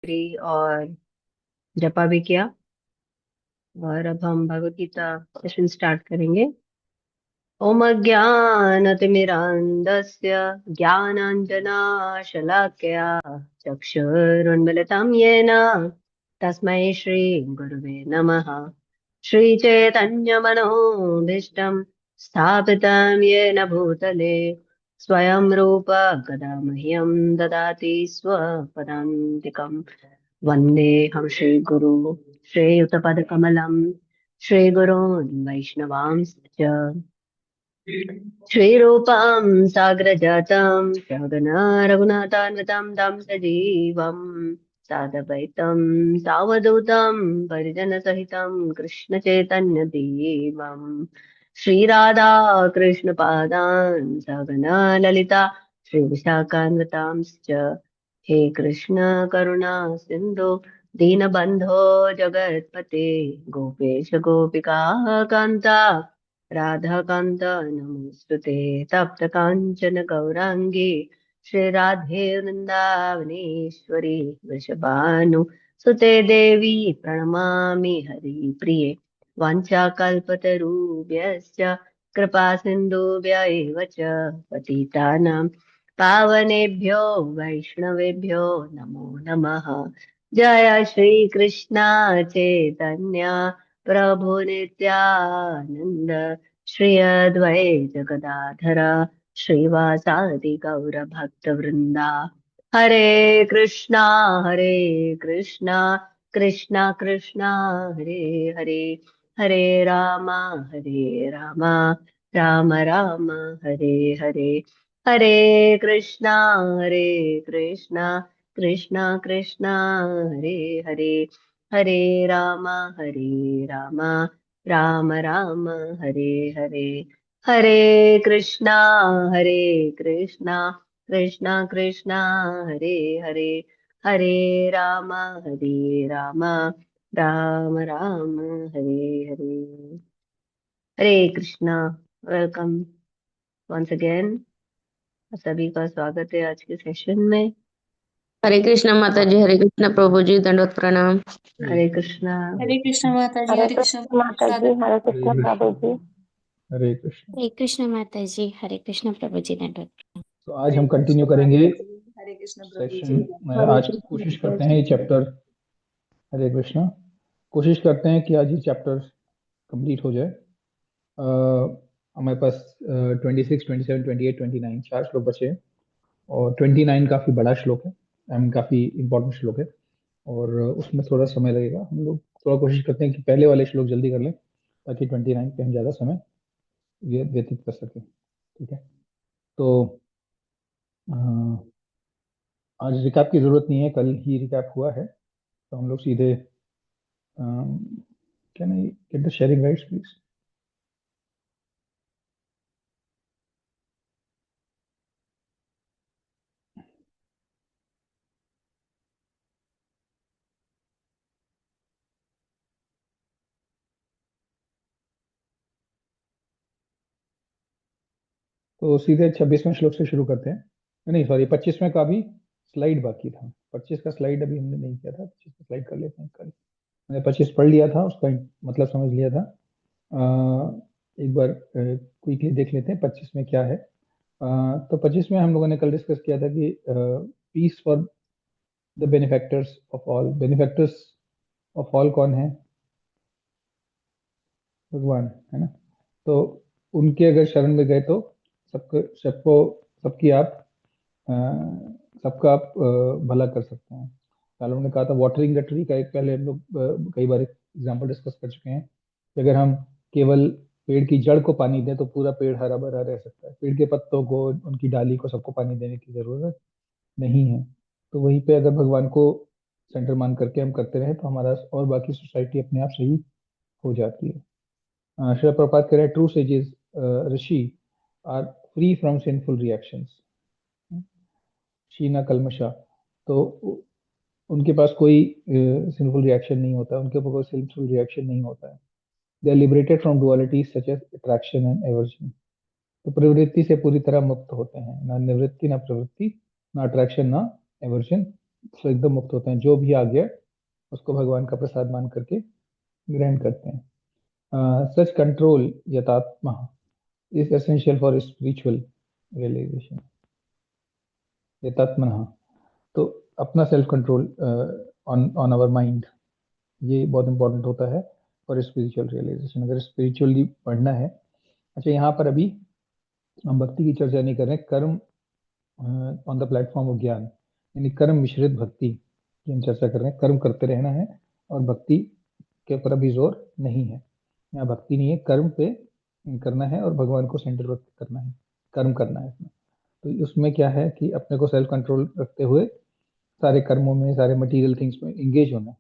गायत्री और जपा भी किया। और अब हम भगवत गीता सेशन स्टार्ट करेंगे। ओम अज्ञानतिमिरान्धस्य ज्ञानाञ्जनाशलाकया चक्षुरुन्मिलितं येन तस्मै श्रीगुरुवे नमः। श्रीचैतन्यमनोभीष्टं स्थापितं येन भूतले स्वयं रूप कदा मह्यं ददाति स्वपदान्तिकम्। वन्देऽहं श्रीगुरु श्रीयुतपदकमलं श्रीगुरोन् वैष्णवांश्च श्रीरूपं साग्रजातं सहगना रघुनाथान्वितं तं सजीवं साद्वैतं सावधूतं परिजनसहितं कृष्णचैतन्यदेवं श्रीराधा कृष्णपादान् सहगना ललिता श्रीविशाखान्वितांश्च हे कृष्ण करुणा सिन्धु दीनबन्धो जगत्पते गोपेश गोपिका कान्ता राधाकान्त नमोऽस्तुते तप्त काञ्चन गौराङ्गी श्रीराधे वृन्दावनेश्वरी वृषभानु सुते देवी प्रणमामि हरिप्रिये वाञ्छाकल्पतरुभ्यश्च कृपा सिन्धुभ्य एव च पतितानां पावनेभ्यो वैष्णवेभ्यो नमो नमः। जय श्री कृष्ण चैतन्य प्रभु नित्यानंद श्री अद्वैत गदाधर श्रीवासादि गौर भक्त वृंदा। Hare Krishna Krishna Krishna Hare Hare, Hare Rama Ram Ram Hare Hare. Hare Krishna Krishna Krishna Hare Hare, Hare Rama Ram Ram Hare Hare. Hare Krishna Krishna Krishna Hare Hare, Hare Rama Ram Ram Hare Hare. Hare Krishna. Welcome once again. सभी का स्वागत है आज के सेशन में। हरे कृष्णा माता जी, हरे कृष्णा प्रभु जी, दंडवत प्रणाम। हरे कृष्णा। हरे कृष्ण माता जी, हरे हरे कृष्ण कृष्ण माता जी, हरे कृष्ण प्रभु जी। हरे कृष्ण। हरे कृष्ण माता जी, हरे कृष्ण प्रभु जी। दंडवत। तो आज हम कंटिन्यू करेंगे हरे कृष्ण प्रभु जी। सेशन। आज कोशिश करते हैं ये चैप्टर, हरे कृष्ण, कोशिश करते हैं कि आज ये चैप्टर कंप्लीट हो जाए। हमारे पास 26, 27, 28, 29 4 श्लोक बचे हैं और 29 काफ़ी बड़ा श्लोक है, काफ़ी इम्पोर्टेंट श्लोक है और उसमें थोड़ा समय लगेगा। हम लोग थोड़ा कोशिश करते हैं कि पहले वाले श्लोक जल्दी कर लें ताकि 29 पे हम ज़्यादा समय व्यतीत कर सकें। ठीक है, तो आज रिकैप की ज़रूरत नहीं है, कल ही रिकैप हुआ है, तो हम लोग सीधे can I get the sharing rights please. तो सीधे 26वें श्लोक से शुरू करते हैं। नहीं सॉरी, 25वें का भी स्लाइड बाकी था। 25 का स्लाइड अभी हमने नहीं किया था, 25 का स्लाइड कर लेते हैं कल। मैंने 25 पढ़ लिया था, उसका मतलब समझ लिया था। एक बार क्विकली देख लेते हैं 25 में क्या है। तो 25 में हम लोगों ने कल डिस्कस किया था कि peace for the benefactors of all. Benefactors of all कौन है? भगवान, है ना। तो उनके अगर शरण में गए तो सबकी आप सबका आप भला कर सकते हैं। कल हमने कहा था वाटरिंग द ट्री का एक, पहले हम लोग कई बार एग्जांपल डिस्कस कर चुके हैं कि अगर हम केवल पेड़ की जड़ को पानी दें तो पूरा पेड़ हरा भरा रह सकता है। पेड़ के पत्तों को, उनकी डाली को सबको पानी देने की जरूरत नहीं है। तो वहीं पे अगर भगवान को सेंटर मान करके हम करते रहे तो हमारा और बाकी सोसाइटी अपने आप सही हो जाती है। श्री प्रभुपाद कह रहे हैं true sages rishi are free from sinful reactions, शीना कलमशा। तो उनके पास कोई सिंफुल रिएक्शन नहीं होता, उनके पास कोई सिंफुल रिएक्शन नहीं होता है। They are liberated from dualities such as attraction and aversion. तो प्रवृत्ति से पूरी तरह मुक्त होते हैं, ना निवृत्ति ना प्रवृत्ति, ना अट्रैक्शन ना एवर्जन, से एकदम मुक्त होते हैं। जो भी आ गया उसको भगवान का प्रसाद मान करके ग्रहण करते हैं। सच कंट्रोल यतात्मा is essential for spiritual realization. यतात्मना, तो अपना self control on on our mind, ये बहुत इंपॉर्टेंट होता है फॉर स्पिरिचुअल रियलाइजेशन, अगर स्पिरिचुअली पढ़ना है। अच्छा, यहाँ पर अभी हम भक्ति की चर्चा नहीं कर रहे हैं, कर्म ऑन द प्लेटफॉर्म ऑफ ज्ञान, यानी कर्म मिश्रित भक्ति की हम चर्चा कर रहे हैं। कर्म करते रहना है और भक्ति के ऊपर अभी जोर नहीं है। यहाँ भक्ति नहीं है, कर्म पे करना है और भगवान को सेंटर रख करना है, कर्म करना है इसमें। तो उसमें क्या है कि अपने को सेल्फ कंट्रोल रखते हुए सारे कर्मों में, सारे मटेरियल थिंग्स में इंगेज होना है,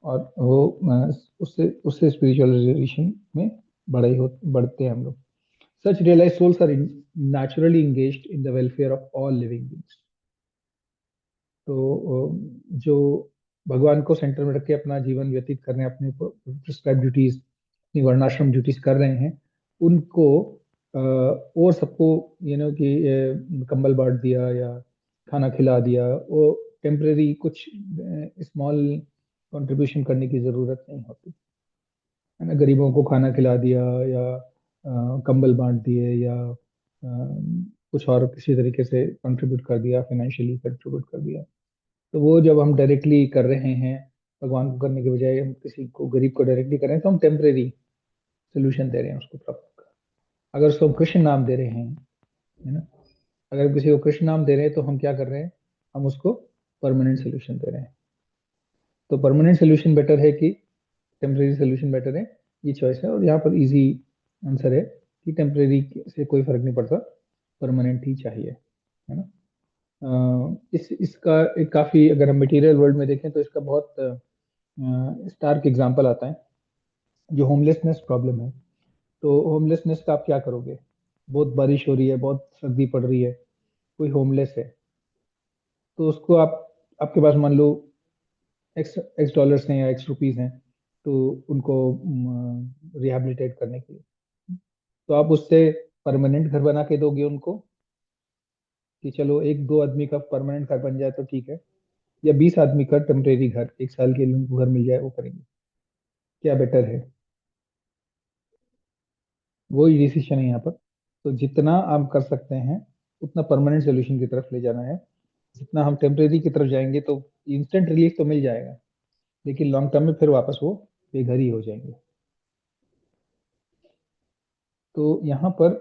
और वो उससे उससे स्पिरिचुअल रिलेशन में बढ़ते हैं हम लोग। Such realize souls are naturally engaged in the welfare of all living beings। तो जो भगवान को सेंटर में रख के अपना जीवन व्यतीत कर रहे हैं, अपने प्रिस्क्राइब ड्यूटीज, अपनी वर्णाश्रम ड्यूटीज कर रहे हैं, उनको और सबको कि कंबल बांट दिया या खाना खिला दिया, वो टेम्परेरी कुछ स्मॉल कंट्रीब्यूशन करने की जरूरत नहीं होती है ना। गरीबों को खाना खिला दिया या कंबल बांट दिए या कुछ और किसी तरीके से कंट्रीब्यूट कर दिया, फाइनेंशियली कंट्रीब्यूट कर दिया, तो वो जब हम डायरेक्टली कर रहे हैं भगवान को करने के बजाय हम किसी को, गरीब को डायरेक्टली कर रहे हैं, तो हम टेम्परेरी सोल्यूशन दे रहे हैं उसको प्राप्त कर। अगर उसको हम कृष्ण नाम दे रहे हैं, है ना, अगर किसी को कृष्ण नाम दे रहे हैं तो हम क्या कर रहे हैं, हम उसको परमानेंट सोल्यूशन दे रहे हैं। तो परमानेंट सोल्यूशन बेटर है कि टेम्परेरी सोल्यूशन बेटर है, ये चॉइस है। और यहाँ पर इजी आंसर है कि टेम्परेरी से कोई फर्क नहीं पड़ता, परमानेंट ही चाहिए, है ना। इसका एक काफ़ी, अगर हम मटेरियल वर्ल्ड में देखें तो इसका बहुत स्टार्क एग्जांपल आता है, जो होमलेसनेस प्रॉब्लम है। तो होमलेसनेस का आप क्या करोगे, बहुत बारिश हो रही है, बहुत सर्दी पड़ रही है, कोई होमलेस है, तो उसको आपके पास मान लो एक्स डॉलर्स हैं या एक्स रुपीज़ हैं, तो उनको रिहेबिलिटेट करने के लिए, तो आप उससे परमानेंट घर बना के दोगे उनको, कि चलो एक दो आदमी का परमानेंट घर बन जाए तो ठीक है, या 20 आदमी का टेम्परेरी घर, एक साल के लिए उनको घर मिल जाए, वो करेंगे, क्या बेटर है? वही डिसीजन है यहाँ पर। तो जितना आप कर सकते हैं उतना परमानेंट सोल्यूशन की तरफ ले जाना है। जितना हम टेम्परेरी की तरफ जाएंगे तो इंस्टेंट रिलीफ तो मिल जाएगा, लेकिन लॉन्ग टर्म में फिर वापस वो बेघर ही हो जाएंगे। तो यहाँ पर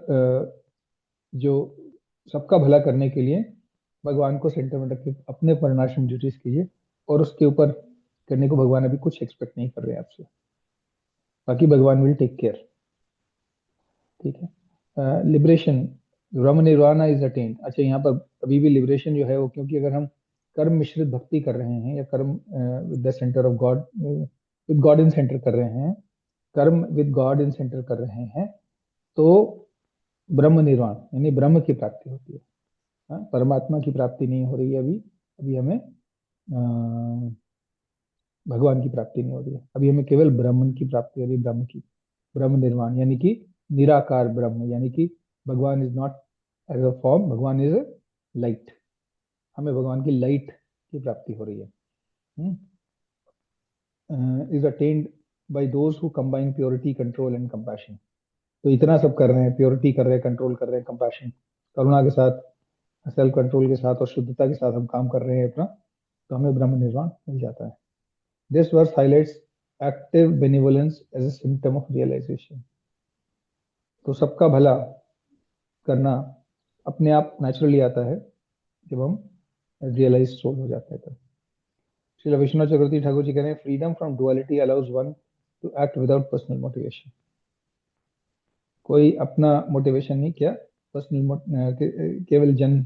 जो सबका भला करने के लिए भगवान को सेंटर में रख के अपने वर्णाश्रम ड्यूटीज कीजिए, और उसके ऊपर करने को भगवान अभी कुछ एक्सपेक्ट नहीं कर रहे हैं आपसे, बाकी भगवान विल टेक केयर, ठीक है। Liberation, Brahma nirvana is attend. अच्छा, यहाँ पर अभी भी लिबरेशन जो है वो, क्योंकि अगर हम कर्म मिश्रित भक्ति कर रहे हैं या कर्म with the centre of God, with God in centre कर रहे हैं, कर्म विद गॉड इन सेंटर कर रहे हैं, तो ब्रह्म निर्वाण यानी ब्रह्म की प्राप्ति होती है। परमात्मा की प्राप्ति नहीं हो रही है अभी, अभी हमें भगवान की प्राप्ति नहीं हो रही है, अभी हमें केवल ब्रह्म की प्राप्ति हो रही है, ब्रह्म की, ब्रह्म निर्वाण यानी कि निराकार ब्रह्म, यानी कि भगवान is not as a form, भगवान इज लाइट, हमें भगवान की लाइट की प्राप्ति हो रही है। Is attained by those who combine purity, control and compassion. तो इतना सब कर रहे हैं, प्योरिटी कर रहे हैं, कंट्रोल कर रहे हैं, कंपैशन, करुणा के साथ, सेल्फ कंट्रोल के साथ और शुद्धता के साथ हम काम कर रहे हैं अपना, तो हमें ब्रह्म निर्वाण मिल जाता है। This verse highlights active benevolence as a symptom of realization. तो सबका भला करना अपने आप नेचुरली आता है जब हम रियलाइज सोल हो जाते हैं। श्री विश्वनाथ चक्रवर्ती ठाकुर जी कह रहे हैं, freedom from duality allows one two act without personal motivation. कोई अपना मोटिवेशन नहीं किया, पर्सनल केवल जन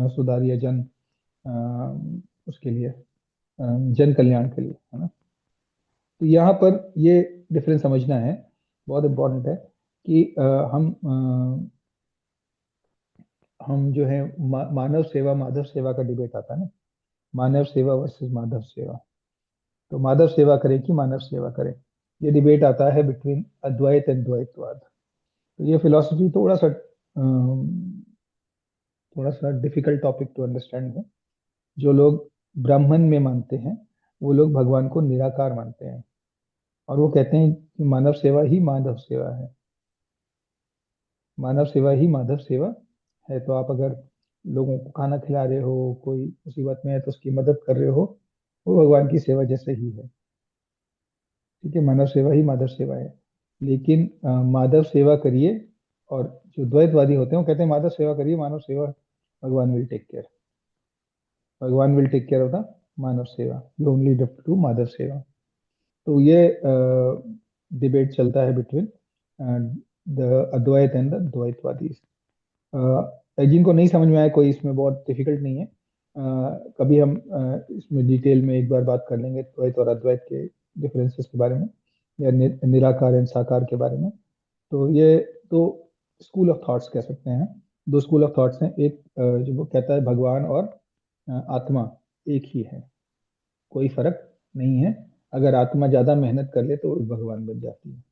सुधार या जन उसके लिए, जन कल्याण के लिए, है ना। तो यहाँ पर ये डिफरेंस समझना है, बहुत इम्पोर्टेंट है कि हम जो है मानव सेवा माधव सेवा का डिबेट आता है ना, मानव सेवा वर्सेस माधव सेवा। तो माधव सेवा करें कि मानव सेवा करें, ये डिबेट आता है बिटवीन अद्वैत एंड द्वैतवाद। तो ये फिलॉसफी थोड़ा सा डिफिकल्ट टॉपिक टू अंडरस्टैंड है। जो लोग ब्राह्मण में मानते हैं वो लोग भगवान को निराकार मानते हैं, और वो कहते हैं कि मानव सेवा ही माधव सेवा है, मानव सेवा ही माधव सेवा है। तो आप अगर लोगों को खाना खिला रहे हो, कोई मुसीबत में है तो उसकी मदद कर रहे हो, वो भगवान की सेवा जैसे ही है। ठीक है, मानव सेवा ही माधव सेवा है। लेकिन माधव सेवा करिए, और जो द्वैतवादी होते हैं वो कहते हैं माधव सेवा करिए, मानव सेवा भगवान विल टेक केयर, भगवान will take care of the मानव सेवा, यू ओनली डू माधव सेवा। तो ये डिबेट चलता है between the Advaita and the द्वैतवादी। जिनको नहीं समझ में आया, कोई इसमें बहुत डिफिकल्ट नहीं है। कभी हम इसमें डिटेल में एक बार बात कर लेंगे द्वैत और अद्वैत के डिफरेंसेस के बारे में, या निराकार एंड साकार के बारे में। तो ये तो स्कूल ऑफ थॉट्स कह सकते हैं, दो स्कूल ऑफ थॉट्स हैं। एक जो वो कहता है भगवान और आत्मा एक ही है, कोई फर्क नहीं है। अगर आत्मा ज्यादा मेहनत कर ले तो वो भगवान बन जाती है,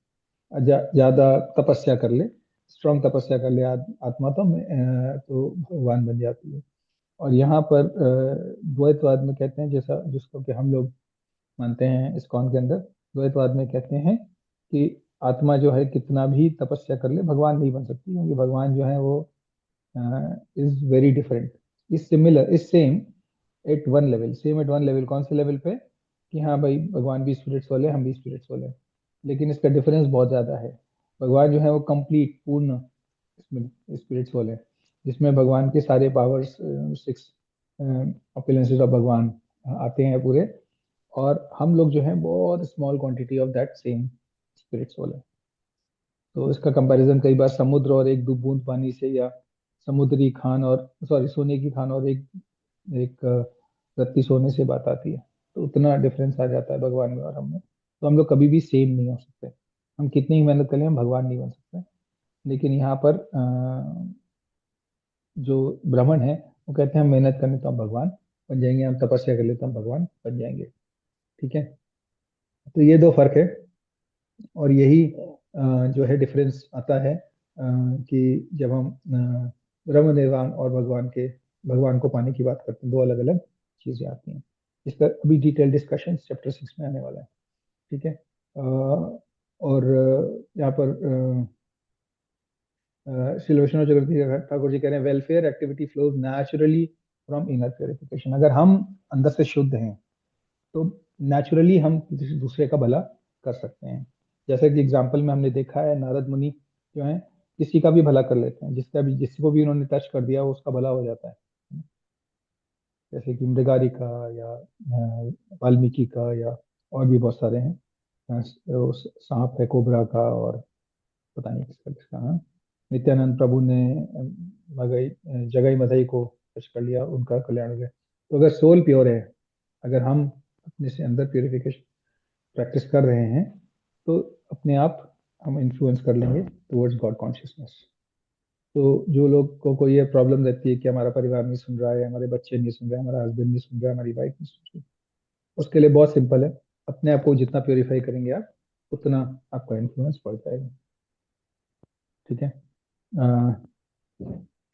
ज्यादा तपस्या कर ले, स्ट्रॉन्ग तपस्या कर ले आत्मा, तो भगवान बन जाती है। और यहाँ पर द्वैतवाद में कहते हैं, जैसा जिसको कि हम लोग मानते हैं इस्कॉन के अंदर, द्वैतवाद में कहते हैं कि आत्मा जो है कितना भी तपस्या कर ले भगवान नहीं बन सकती, क्योंकि भगवान जो है वो is very different, is similar, is same at one level, same at one level. कौन से लेवल पे? कि हाँ भाई भगवान भी स्पिरिट्स है, हम भी स्पिरिट्स है, लेकिन इसका डिफरेंस बहुत ज्यादा है। भगवान जो है वो कंप्लीट पूर्ण स्पिरिचुअल है, जिसमें भगवान के सारे पावर्स, 6 अपियरेंसेस ऑफ भगवान आते हैं पूरे, और हम लोग जो है बहुत small quantity of that same spiritual है। तो इसका कंपैरिजन कई बार समुद्र और एक बूंद पानी से, या समुद्री खान और सोने की खान और एक एक रत्ती सोने से बात आती है। तो उतना डिफरेंस आ जाता है भगवान में और हम में। तो हम लोग कभी भी सेम नहीं हो सकते, हम कितनी ही मेहनत करें हम भगवान नहीं बन सकते। लेकिन यहाँ पर जो ब्राह्मण है वो कहते हैं हम मेहनत करें तो हम भगवान बन जाएंगे, हम तपस्या कर ले तो हम भगवान बन जाएंगे। ठीक है, तो ये दो फर्क है, और यही जो है डिफरेंस आता है कि जब हम ब्रह्म निर्वाण और भगवान को पाने की बात करते हैं, दो अलग अलग चीजें आती हैं। इसका अभी डिटेल डिस्कशन चैप्टर 6 में आने वाला है। ठीक है, और यहाँ पर श्री वैष्णव चक्रवर्ती ठाकुर जी कह रहे हैं welfare activity flows naturally from inner purification. अगर हम अंदर से शुद्ध हैं तो नेचुरली हम किसी दूसरे का भला कर सकते हैं। जैसे कि एग्जाम्पल में हमने देखा है, नारद मुनि जो है किसी का भी भला कर लेते हैं, जिसको भी उन्होंने टच कर दिया उसका भला हो जाता है। जैसे कि मृगारी का, या वाल्मीकि का, या और भी बहुत सारे हैं, सांप है कोबरा का, और पता नहीं किसका किसका। हाँ, नित्यानंद प्रभु ने जगई मदई को टच कर लिया, उनका कल्याण हो गया। तो अगर सोल प्योर है, अगर हम अपने से अंदर प्योरिफिकेशन प्रैक्टिस कर रहे हैं, तो अपने आप हम इन्फ्लुएंस कर लेंगे टुवर्ड्स गॉड कॉन्शियसनेस। तो जो लोग को ये प्रॉब्लम रहती है कि हमारा परिवार नहीं सुन रहा है, हमारे बच्चे नहीं सुन रहे, हमारा हस्बैंड नहीं सुन रहा, हमारी वाइफ नहीं सुन रही, उसके लिए बहुत सिंपल है, अपने आप को जितना प्योरीफाई करेंगे आप, उतना आपका इन्फ्लुएंस बढ़ जाएगा। ठीक है,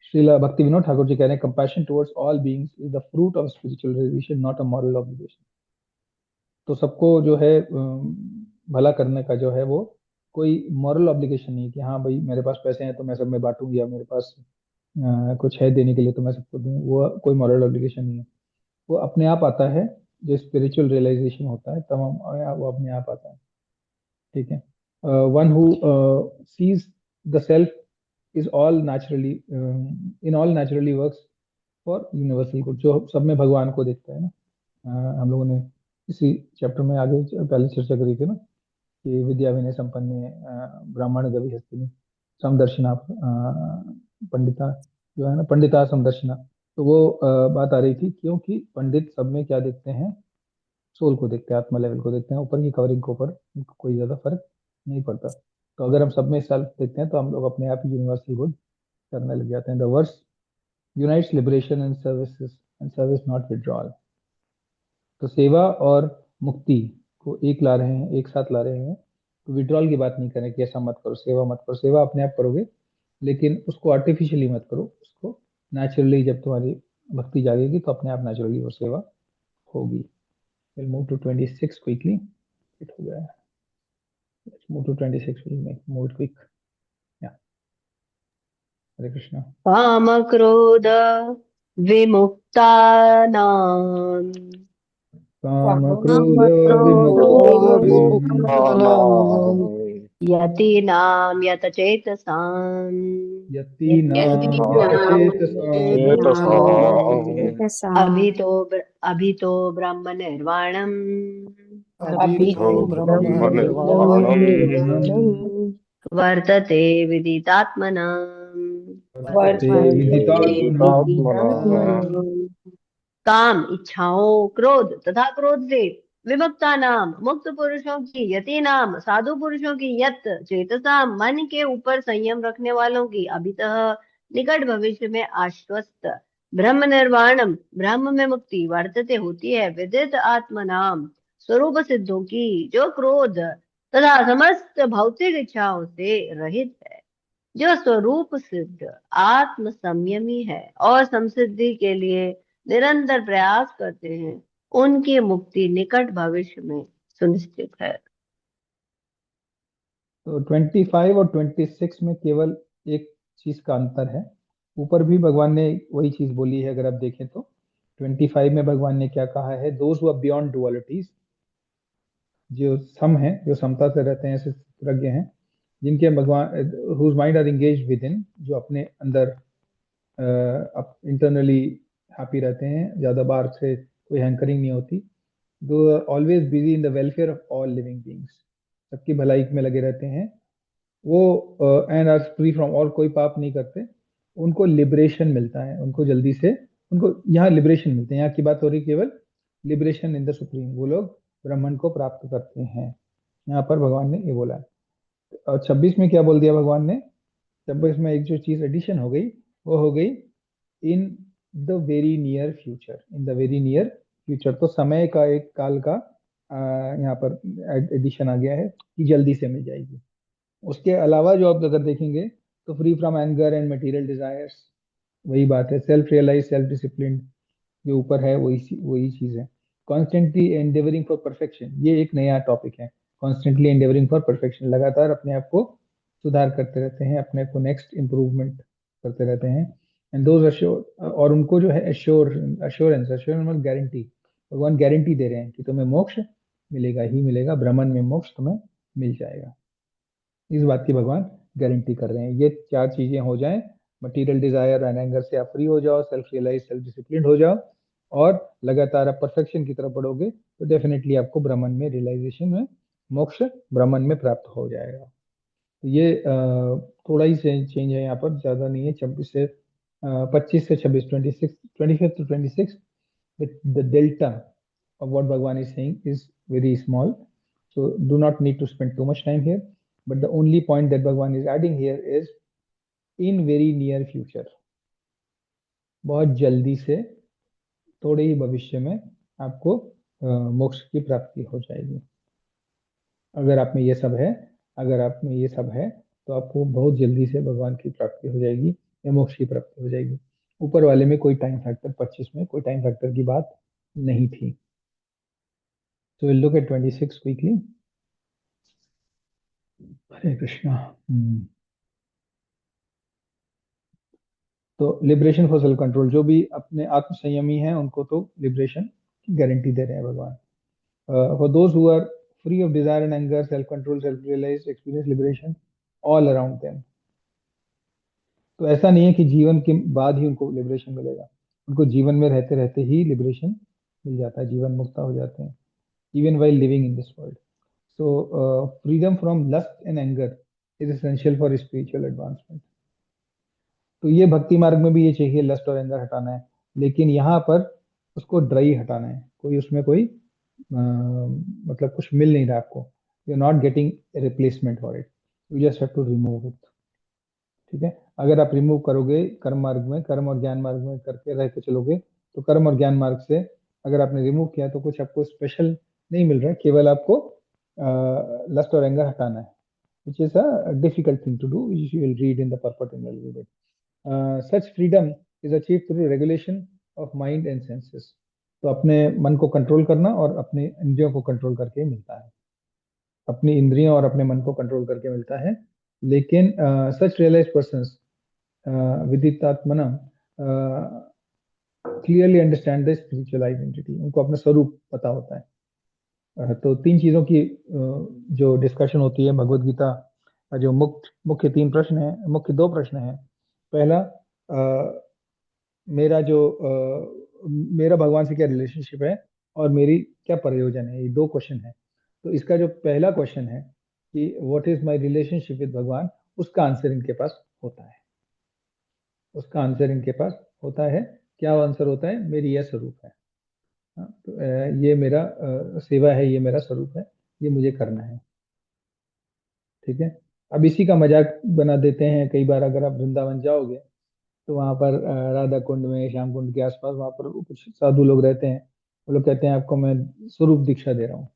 श्रीला भक्ति विनोद ठाकुर जी कह रहे हैं compassion towards all beings is the fruit of spiritual realisation, not a moral obligation. तो सबको जो है भला करने का जो है वो कोई मॉरल ऑब्लिगेशन नहीं कि हाँ भाई मेरे पास पैसे हैं तो मैं सब में बांटूंगी, या मेरे पास कुछ है देने के लिए तो मैं सबको दूं, वो कोई मॉरल ऑब्लिगेशन नहीं है। वो अपने आप आता है, जो स्पिरिचुअल रियलाइजेशन होता है तब वो अपने आप आता है। ठीक है, one who seize the self is all naturally in all naturally works for universal good, जो सब में भगवान को देखता है ना। हम लोगों ने इसी चैप्टर में आगे पहले चर्चा करी थी ना, कि विद्या विनय संपन्न ब्राह्मण गवि हस्तिनी समदर्शिना पंडिता, जो है ना पंडिता समदर्शिना। तो वो बात आ रही थी, क्योंकि पंडित सब में क्या देखते हैं, सोल को देखते हैं, आत्मा लेवल को देखते हैं, ऊपर की कवरिंग के ऊपर उनको कोई ज्यादा फर्क नहीं पड़ता। तो अगर हम सब में सेल्फ देखते हैं तो हम लोग अपने आप ही यूनिवर्सल गुड करने लग जाते हैं। The verse unites liberation and service not withdrawal. तो सेवा और मुक्ति को एक साथ ला रहे हैं। तो विड्रॉल की बात नहीं करें कि ऐसा मत करो, सेवा मत करो, सेवा अपने आप करोगे, लेकिन उसको आर्टिफिशियली मत करो, उसको नेचुरली, जब तुम्हारी भक्ति जागेगी तो अपने आप नेचुरली वो सेवा होगी। We'll move to 26 quickly. It हो गया है. Let's move to 26. We'll move it quick. Yeah. Hare Krishna. काम क्रोध विमुक्तानां काम क्रोध विमुक्तानां यतीनां यतचेतसाम् यतीनां यतचेतसाम् अभितो ब्रह्म निर्वाणम् अभितो ब्रह्मनिर्वाणम् वर्तते विदितात्मनाम् वर्तते विदितात्मनाम् काम इच्छाओं क्रोध तथा क्रोध से विमुक्ता नाम मुक्त पुरुषों की यति नाम साधु पुरुषों की यत चेतसा मन के ऊपर संयम रखने वालों की अभितः निकट भविष्य में आश्वस्त ब्रह्म निर्वाणम ब्रह्म में मुक्ति वर्तते होती है विदित आत्म नाम स्वरूप सिद्धों की जो क्रोध तथा समस्त भौतिक इच्छाओं से रहित है जो स्वरूप सिद्ध आत्म संयमी है और समसिद्धि के लिए निरंतर प्रयास करते हैं उनकी मुक्ति निकट भविष्य में सुनिश्चित है। तो 25 और 26 में केवल एक चीज का अंतर है। ऊपर भी भगवान ने वही चीज बोली है। अगर आप देखें तो 25 में भगवान ने क्या कहा है, those who are beyond dualities, जो सम है, जो समता से रहते हैं, ऐसे प्रज्ञ हैं, जिनके भगवान whose mind are engaged within, जो अपने अंदर इंटरनली हैप्पी रहते हैं, ज्यादा बाहर से कोई हैंकरिंग नहीं होती, दो always busy in the welfare of all living beings, सबकी भलाई में लगे रहते हैं वो, एंड आर फ्री फ्रॉम, और कोई पाप नहीं करते, उनको लिबरेशन मिलता है, उनको जल्दी से, उनको यहाँ लिबरेशन मिलते हैं। यहाँ की बात हो रही केवल लिबरेशन इन द सुप्रीम, वो लोग ब्रह्मन को प्राप्त करते हैं। यहाँ पर भगवान ने ये बोला है। और 26 में क्या बोल दिया भगवान ने, 26 में एक जो चीज एडिशन हो गई वो हो गई in the very near future, in the very near future. तो समय का एक काल का यहाँ पर एडिशन आ गया है कि जल्दी से मिल जाएगी। उसके अलावा जो आप अगर देखेंगे तो free from anger and material desires, वही बात है, सेल्फ रियलाइज, सेल्फ डिसिप्लिन जो ऊपर है वही चीज है। कॉन्स्टेंटली एंडेवरिंग फॉर परफेक्शन, ये एक नया टॉपिक है। कॉन्स्टेंटली एंडेवरिंग फॉर परफेक्शन, लगातार अपने आप को सुधार करते रहते हैं, अपने को नेक्स्ट इंप्रूवमेंट करते रहते हैं। एंड दोज अश्योर, और उनको जो है अश्योरेंस मतलब गारंटी, भगवान गारंटी दे रहे हैं कि तुम्हें मोक्ष मिलेगा ही मिलेगा, ब्रह्मन में मोक्ष तुम्हें मिल जाएगा। इस बात की भगवान गारंटी कर रहे हैं। ये चार चीजें हो जाएं, मटेरियल डिजायर एंड एंगर से आप फ्री हो जाओ, सेल्फ रियलाइज, सेल्फ डिसिप्लिन हो जाओ, और लगातार आप परफेक्शन की तरफ बढ़ोगे तो डेफिनेटली आपको ब्रह्मन में रियलाइजेशन में मोक्ष ब्रह्मन में प्राप्त हो जाएगा। तो ये थोड़ा ही चेंज है यहाँ पर, ज्यादा नहीं है। 25 से 26 25 to 26 the delta of what Bhagwan is saying is very small, so do not need to spend too much time here, but the only point that Bhagwan is adding here is in very near future, बहुत जल्दी से, थोड़े ही भविष्य में आपको मोक्ष की प्राप्ति हो जाएगी। अगर आप में ये सब है, अगर आप में ये सब है तो आपको बहुत जल्दी से भगवान की प्राप्ति हो जाएगी या मोक्ष की प्राप्ति हो जाएगी। ऊपर वाले में कोई टाइम फैक्टर, 25 में कोई टाइम फैक्टर की बात नहीं थी। So we'll look at 26 quickly. हरे कृष्णा। तो लिबरेशन फॉर सेल्फ कंट्रोल, जो भी अपने आत्म संयमी हैं उनको तो लिबरेशन की गारंटी दे रहे हैं भगवान। For those who are free of desire and anger, self control, self realise, experience liberation all around them. तो ऐसा नहीं है कि जीवन के बाद ही उनको लिबरेशन मिलेगा, उनको जीवन में रहते रहते ही लिबरेशन मिल जाता है, जीवन मुक्त हो जाते हैं, even while living in this world. So freedom from lust and anger is essential for spiritual advancement. तो ये भक्ति मार्ग में भी ये चाहिए, लस्ट और एंगर हटाना है, लेकिन यहाँ पर उसको ड्राई हटाना है, कोई उसमें कोई मतलब कुछ मिल नहीं रहा आपको, you are not getting replacement for it, you just have to remove it. ठीक है, अगर आप रिमूव करोगे कर्म मार्ग में, कर्म और ज्ञान मार्ग में करके रह के चलोगे, तो कर्म और ज्ञान मार्ग से अगर आपने रिमूव किया तो कुछ आपको स्पेशल नहीं मिल रहा है, केवल आपको लस्ट और एंगर हटाना है, which is a difficult thing to do, which you will read in the purport in a little bit. Such freedom is achieved through regulation of mind and senses. तो अपने मन को कंट्रोल करना और अपने इंद्रियों को कंट्रोल करके मिलता है, अपनी इंद्रियों और अपने मन को कंट्रोल करके मिलता है। लेकिन सच रियलाइज पर्सन्स विदितात्मना clearly understand the spiritual identity, उनको अपना स्वरूप पता होता है। तो 3 चीजों की जो डिस्कशन होती है भगवत गीता का, जो मुख्य 3 प्रश्न है, मुख्य 2 प्रश्न है। पहला, मेरा भगवान से क्या रिलेशनशिप है और मेरी क्या प्रयोजन है, ये 2 क्वेश्चन है। तो इसका जो पहला क्वेश्चन है कि what is my relationship with भगवान, उसका आंसर इनके पास होता है, उसका आंसर इनके पास होता है। क्या आंसर होता है? मेरी यह स्वरूप है। तो ये मेरा सेवा है, ये मेरा स्वरूप है, ये मुझे करना है। ठीक है। अब इसी का मजाक बना देते हैं कई बार। अगर आप वृंदावन जाओगे तो वहां पर राधा कुंड में, श्याम कुंड के आसपास वहां पर कुछ साधु लोग रहते हैं। वो लोग कहते हैं आपको मैं स्वरूप दीक्षा दे रहा हूँ,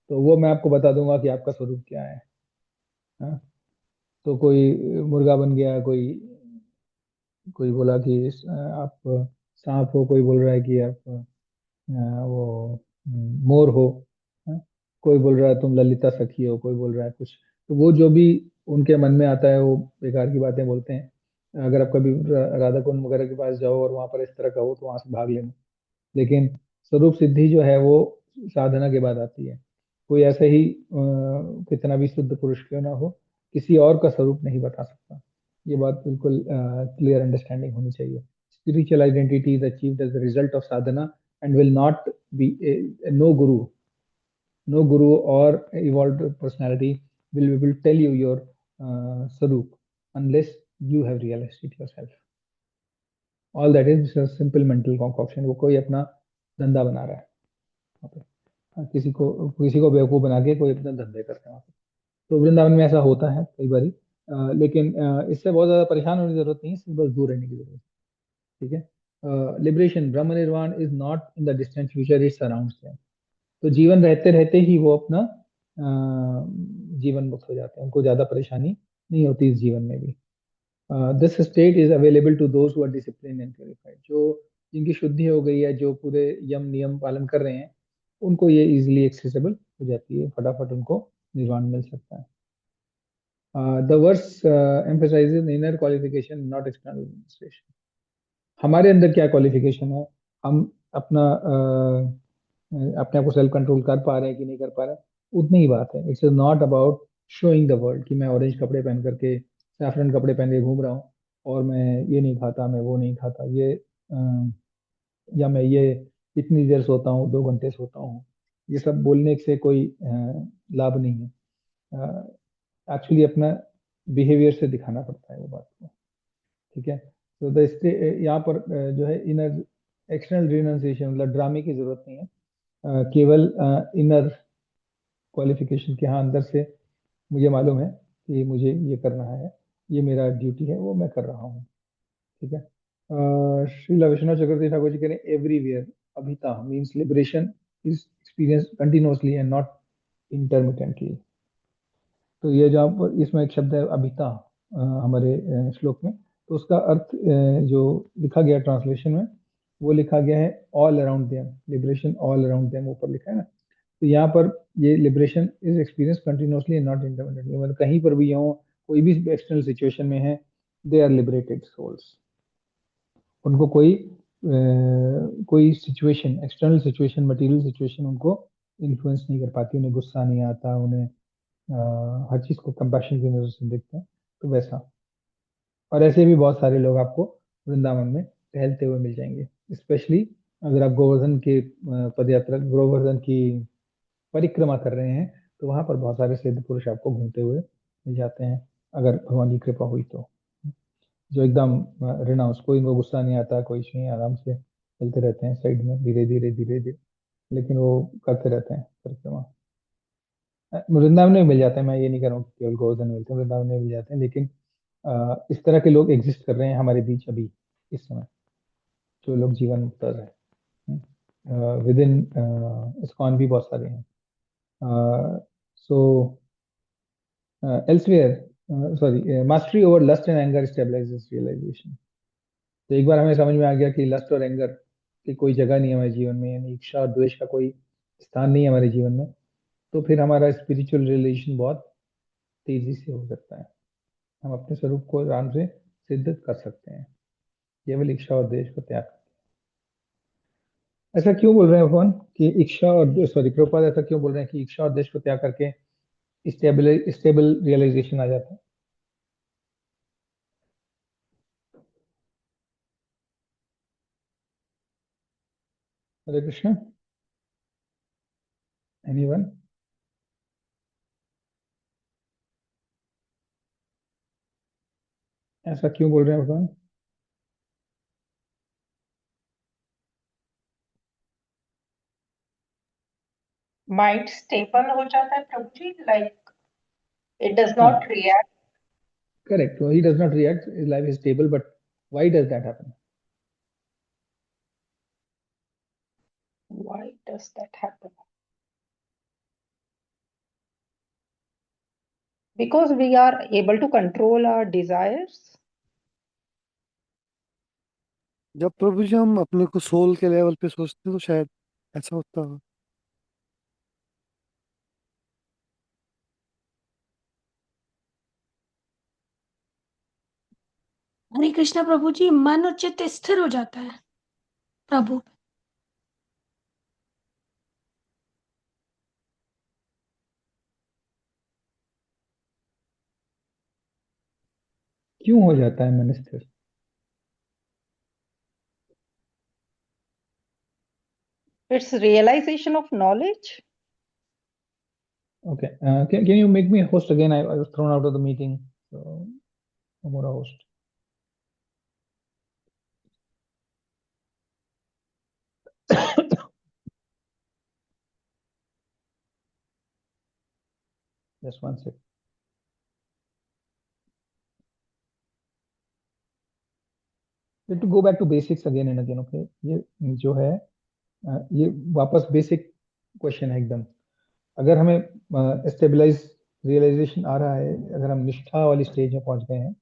तो वो मैं आपको बता दूंगा कि आपका स्वरूप क्या है। हाँ? तो कोई मुर्गा बन गया, कोई कोई बोला कि आप सांप हो, कोई बोल रहा है कि आप वो मोर हो। हाँ? कोई बोल रहा है तुम ललिता सखी हो, कोई बोल रहा है कुछ। तो वो जो भी उनके मन में आता है वो बेकार की बातें बोलते हैं। अगर आप कभी राधा कुंड वगैरह के पास जाओ और वहां पर इस तरह का हो तो वहां से भाग लेना। लेकिन स्वरूप सिद्धि जो है वो साधना के बाद आती है। कोई ऐसे ही कितना भी शुद्ध पुरुष क्यों ना हो, किसी और का स्वरूप नहीं बता सकता। ये बात बिल्कुल क्लियर अंडरस्टैंडिंग होनी चाहिए। Spiritual identity is achieved as the result of sadhana and will not be no guru or evolved personality will be able to tell you your sarup unless you have realized it yourself. All that is a simple mental concoction। वो कोई अपना धंधा बना रहा है वहाँ पे। किसी को बेवकूफ बना के कोई अपना धंधे करते हैं वहाँ पे। तो वृंदावन में ऐसा होता है कई बारी। लेकिन इससे बहुत ज्यादा परेशान होने की जरूरत नहीं है, सिर्फ बस दूर रहने की जरूरत है। ठीक है। लिबरेशन, ब्रह्म निर्वाण is not in the distant future, it surrounds them. तो जीवन रहते रहते ही वो अपना जीवन मुक्त हो जाते हैं, उनको ज्यादा परेशानी नहीं होती इस जीवन में भी। This state is available to those who are discipline and purified. जो जिनकी शुद्धि हो गई है, जो पूरे यम नियम पालन कर रहे हैं, उनको ये इजीली एक्सेसिबल हो जाती है, फटाफट उनको निर्वाण मिल सकता है। The verse emphasizes inner qualification not external administration. हमारे अंदर क्या क्वालिफिकेशन है, हम अपना अपने आप को सेल्फ कंट्रोल कर पा रहे हैं कि नहीं कर पा रहे हैं, उतनी ही बात है। It's not about showing the world कि मैं ऑरेंज कपड़े पहन करके, सैफरन कपड़े पहन के घूम रहा हूँ और मैं ये नहीं खाता, मैं वो नहीं खाता, ये या मैं ये इतनी देर सोता हूँ, 2 घंटे सोता हूँ। ये सब बोलने से कोई लाभ नहीं है। एक्चुअली अपना बिहेवियर से दिखाना पड़ता है वो बात को। ठीक है। तो यहाँ पर जो है इनर एक्सटर्नल रिनाउंसिएशन, मतलब ड्रामे की जरूरत नहीं है। केवल इनर क्वालिफिकेशन के, हाँ अंदर से मुझे मालूम है कि मुझे ये करना है, ये मेरा ड्यूटी है, वो मैं कर रहा हूँ। ठीक है। श्रीला विश्वनाथ चक्रवर्ती ठाकुर जी कह रहे हैं everywhere Abhita means liberation is experience continuously and not intermittently. तो ये जो आप इसमें एक शब्द है अभिता हमारे श्लोक में, तो उसका अर्थ जो लिखा गया ट्रांसलेशन में, वो लिखा गया है all around them, liberation all around them ऊपर लिखा है ना। तो यहाँ पर ये liberation is experience continuously and not intermittently, मतलब कहीं पर भी हो, कोई भी एक्सटर्नल सिचुएशन में है, दे आर लिबरेटेड सोल्स। उनको कोई situation, external situation, material situation उनको इन्फ्लुएंस नहीं कर पाती, उन्हें गुस्सा नहीं आता, उन्हें हर चीज को कंपैशन की नजर से देखते हैं। तो वैसा, और ऐसे भी बहुत सारे लोग आपको वृंदावन में टहलते हुए मिल जाएंगे। स्पेशली अगर आप गोवर्धन के पदयात्रा, गोवर्धन की परिक्रमा कर रहे हैं, तो वहां पर बहुत सारे सिद्ध पुरुष आपको घूमते हुए मिल जाते हैं, अगर भगवान की कृपा हुई तो। जो एकदम रिनाउंस, कोई इनको गुस्सा नहीं आता, कोई नहीं, आराम से चलते रहते हैं साइड में, धीरे धीरे धीरे धीरे, लेकिन वो करते रहते हैं परिक्रमा। वृंदावन में मिल जाते हैं, मैं ये नहीं कह रहा हूँ केवल गोवर्धन मिलते हैं, वृंदावन में मिल जाते हैं। लेकिन इस तरह के लोग एग्जिस्ट कर रहे हैं हमारे बीच अभी इस समय, जो लोग जीवन मुक्त कर रहे हैं। विद इन इस्कॉन भी बहुत सारे हैं। So elsewhere sorry, mastery over lust and anger stabilizes realization. तो एक बार हमें समझ में आ गया कि लस्ट और एंगर की कोई जगह नहीं है हमारे जीवन में, यानी इच्छा और द्वेष का कोई स्थान नहीं है हमारे जीवन में, तो फिर हमारा स्पिरिचुअल रियलाइजेशन बहुत तेजी से हो सकता है। हम अपने स्वरूप को आराम से सिद्ध कर सकते हैं केवल इच्छा और द्वेष को त्याग करके। ऐसा क्यों बोल रहे हैं भगवान कि इच्छा और प्रभुपाद ऐसा क्यों बोल रहे हैं कि इच्छा और द्वेष को त्याग करके स्टेबल रियलाइजेशन आ जाता है? हरे कृष्ण, एनीवन? ऐसा क्यों बोल रहे हैं भगवान? माइंड स्टेबल हो जाता है प्रभु जी, like it does not react. Correct. So he does not react. His life is stable. But why does that happen? Why does that happen? Because we are able to control our desires. जब प्रभु जी हम अपने को soul के level पे सोचते हैं तो शायद ऐसा होता हो। हरे कृष्णा प्रभु जी, मन और चित्त स्थिर हो जाता है प्रभु। क्यों हो जाता है मन स्थिर? It's realization of knowledge. Okay. Can you make me a host again? I was thrown out of the meeting. So no more a host. Just one second. Let to go back to basics again and again. Okay. ये जो है ये वापस basic question है एकदम। अगर हमें stabilise realisation आ रहा है, अगर हम निष्ठा वाली स्टेज में पहुंच गए हैं,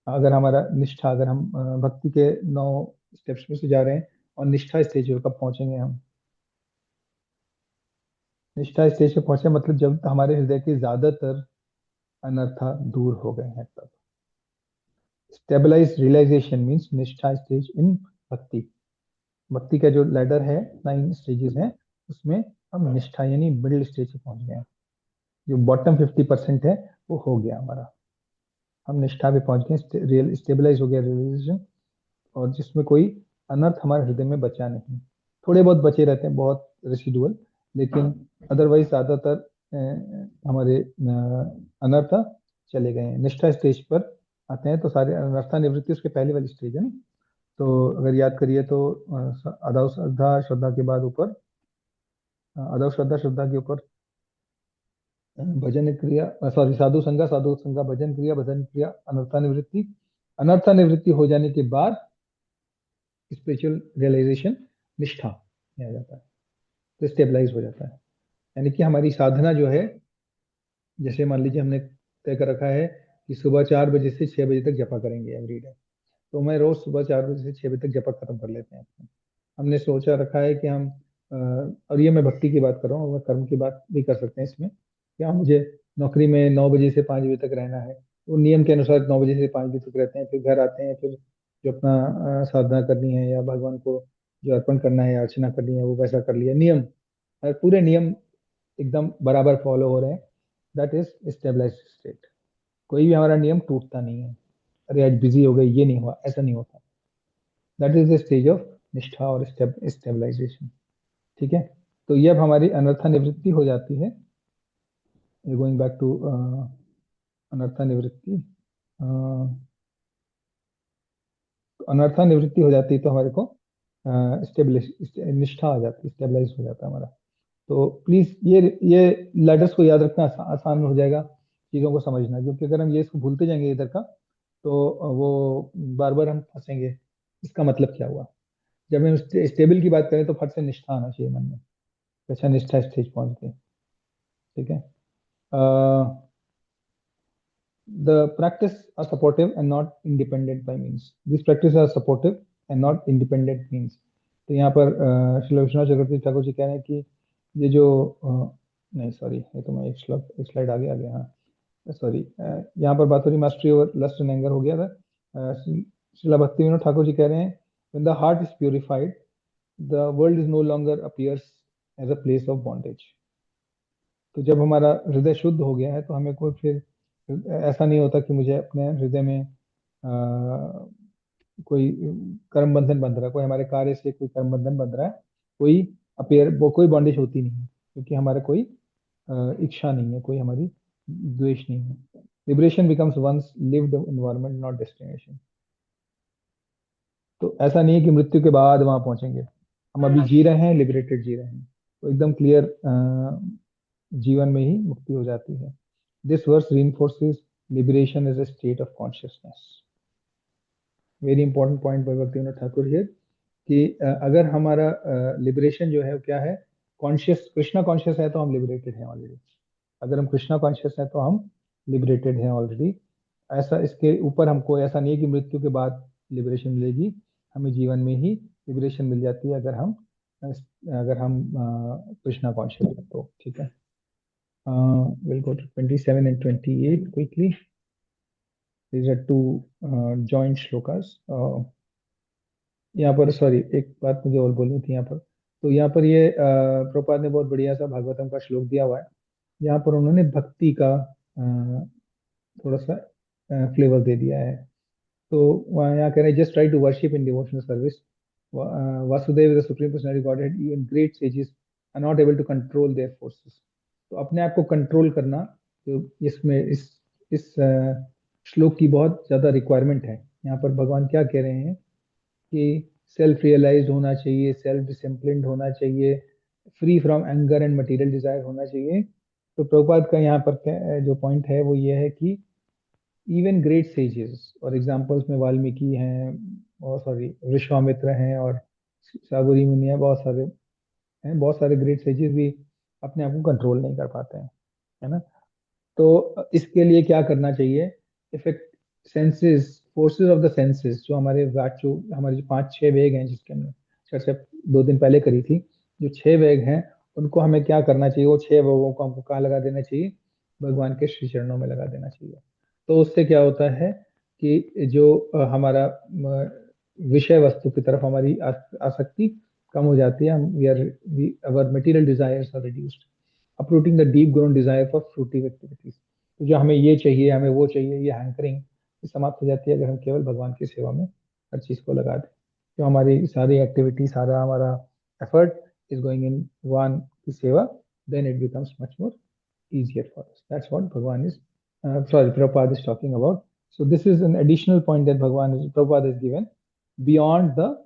अगर हमारा निष्ठा, अगर हम भक्ति के 9 स्टेप्स में से जा रहे हैं और निष्ठा स्टेज पर कब पहुंचेंगे हम? निष्ठा स्टेज पे पहुंचे मतलब जब हमारे हृदय के ज्यादातर अनर्था दूर हो गए हैं तब। स्टेबलाइज रियलाइजेशन मीन्स निष्ठा स्टेज इन भक्ति। भक्ति का जो लैडर है 9 स्टेजेस हैं, उसमें हम निष्ठा यानी मिडिल स्टेज पे पहुंच गए हैं। जो बॉटम 50% है वो हो गया हमारा, हम निष्ठा पे पहुंच गए, रियल स्टेबलाइज हो गया रियलाइजेशन, और जिसमें कोई अनर्थ हमारे हृदय में बचा नहीं। थोड़े बहुत बचे रहते हैं, बहुत रेसिडुअल, लेकिन अदरवाइज ज्यादातर हमारे अनर्थ चले गए हैं। निष्ठा स्टेज पर आते हैं तो सारे अनर्था निवृत्ति उसके पहले वाली स्टेज है ना। तो अगर याद करिए तो अदाव श्रद्धा, श्रद्धा के बाद ऊपर अदाव श्रद्धा, श्रद्धा के ऊपर भजन क्रिया, सॉरी साधु संगा, साधु संगा भजन क्रिया, भजन क्रिया अनर्था निवृत्ति, अनर्था निवृत्ति हो जाने के बाद स्पिरिचुअल रियलाइजेशन निष्ठा में आ जाता है, तो स्टेबलाइज हो जाता है। यानी कि हमारी साधना जो है, जैसे मान लीजिए हमने तय कर रखा है कि सुबह 4 बजे से 6 बजे तक जपा करेंगे एवरी डे, तो मैं रोज सुबह 4 बजे से 6 बजे तक जपा खत्म कर लेते हैं। हमने सोचा रखा है कि हम और ये मैं भक्ति की बात कर रहा हूँ, और कर्म की बात भी कर सकते हैं इसमें, क्या मुझे नौकरी में 9 बजे से 5 बजे तक रहना है, वो नियम के अनुसार 9 बजे से 5 बजे तक रहते हैं, फिर घर आते हैं, फिर जो अपना साधना करनी है या भगवान को जो अर्पण करना है या अर्चना करनी है वो वैसा कर लिया। नियम, पूरे नियम एकदम बराबर फॉलो हो रहे हैं, दैट इज स्टेबलाइज स्टेट। कोई भी हमारा नियम टूटता नहीं है, अरे आज बिजी हो गए ये नहीं हुआ, ऐसा नहीं होता। That is the stage of निष्ठा और स्टेबलाइजेशन। ठीक है, तो ये अब हमारी अनर्था निवृत्ति हो जाती है। गोइंग बैक टू अनर्था निवृत्ति, अनर्था निवृत्ति हो जाती है तो हमारे को निष्ठा आ जाती है, स्टेबलाइज हो जाता है हमारा। तो प्लीज ये लेटर्स को याद रखना आसान हो जाएगा चीज़ों को समझना, क्योंकि अगर हम ये इसको भूलते जाएंगे इधर का तो वो बार बार हम फंसेंगे। इसका मतलब क्या हुआ? जब हम स्टेबल की बात करें तो फट से निष्ठा आना चाहिए मन में, अच्छा निष्ठा स्टेज पहुंच गए। ठीक है, the practice are supportive and not independent by means. These practices are supportive and not independent means. तो यहाँ पर श्री विश्वनाथ चक्रवर्ती ठाकुर जी कह रहे हैं कि ये जो नहीं सॉरी, ये तो मैं एक स्लाइड आगे आ गया, हाँ सॉरी, यहाँ पर बात हो रही mastery over lust and anger हो गया था। श्रीला भक्ति विनोद ठाकुर जी कह रहे हैं when the heart is purified the world is no longer appears as a place of bondage। तो जब हमारा हृदय शुद्ध हो गया है तो हमें कोई फिर ऐसा नहीं होता कि मुझे अपने हृदय में कोई कर्म बंधन बंध रहा है, कोई हमारे कार्य से कोई कर्म बंधन बंध रहा है, कोई वो कोई बॉन्डेज होती नहीं है, क्योंकि हमारा कोई इच्छा नहीं है, कोई हमारी द्वेष नहीं है। Liberation becomes once lived environment not destination. तो ऐसा नहीं है कि मृत्यु के बाद वहां पहुंचेंगे, हम अभी जी रहे हैं, लिबरेटेड जी रहे हैं, तो एकदम क्लियर जीवन में ही मुक्ति हो जाती है। This verse reinforces liberation as a state of consciousness। Very important point by Bhakti Vinod Thakur here कि अगर हमारा लिबरेशन जो है वो क्या है, कॉन्शियस, कृष्णा कॉन्शियस है तो हम लिबरेटेड हैं ऑलरेडी। अगर हम कृष्णा कॉन्शियस है तो हम लिबरेटेड हैं ऑलरेडी। ऐसा इसके ऊपर हमको ऐसा नहीं है कि मृत्यु के बाद लिबरेशन मिलेगी, हमें जीवन में ही लिबरेशन मिल जाती है अगर हम कृष्णा कॉन्शियस है तो। ठीक है, we'll go to 27 and 28 quickly। These are two joint shlokas। यहाँ पर सॉरी एक बात मुझे और बोलनी थी यहाँ पर। तो यहाँ पर ये प्रभुपाद ने बहुत बढ़िया सा भागवतम का श्लोक दिया हुआ है। यहाँ पर उन्होंने भक्ति का थोड़ा सा फ्लेवर दे दिया है। तो वहाँ यहाँ कह रहे हैं just try to worship in devotional service. Vasudev the supreme personality godhead, even great sages are not able to control their forces. तो अपने आप को कंट्रोल करना तो इसमें इस श्लोक की बहुत ज़्यादा रिक्वायरमेंट है। यहाँ पर भगवान क्या कह रहे हैं कि सेल्फ रियलाइज्ड होना चाहिए, सेल्फ डिसिप्लिन्ड होना चाहिए, free from anger and material desire होना चाहिए। तो प्रभुपाद का यहाँ पर जो पॉइंट है वो ये है कि इवन ग्रेट सेजेस, और एग्जाम्पल्स में वाल्मीकि हैं और सॉरी विश्वामित्र हैं और सागुरी मुनि हैं, बहुत सारे ग्रेट सेजेस भी अपने आप को कंट्रोल नहीं कर पाते हैं, है ना। तो इसके लिए क्या करना चाहिए, effect senses, forces of the senses, जो हमारे जो 5-6 वेग हैं जिसके हमने चर्चा 2 दिन पहले करी थी, जो 6 वेग हैं उनको हमें क्या करना चाहिए, वो 6 वेगों को हमको कहाँ लगा देना चाहिए, भगवान के श्री चरणों में लगा देना चाहिए। तो उससे क्या होता है कि जो हमारा विषय वस्तु की तरफ हमारी आसक्ति कम हो जाती है, our material desires are reduced, uprooting the deep grown desire for fruitive activities। तो जो हमें ये चाहिए, हमें वो चाहिए, ये हैंकरिंग समाप्त हो जाती है अगर हम केवल भगवान की सेवा में हर चीज को लगा दें। तो हमारी सारी एक्टिविटी, सारा हमारा एफर्ट इज गोइंग इन भगवान की सेवा, then it becomes much more easier for us। That's what Bhagavan is, Prabhupada is talking about। So this is an additional point that Prabhupada has given beyond the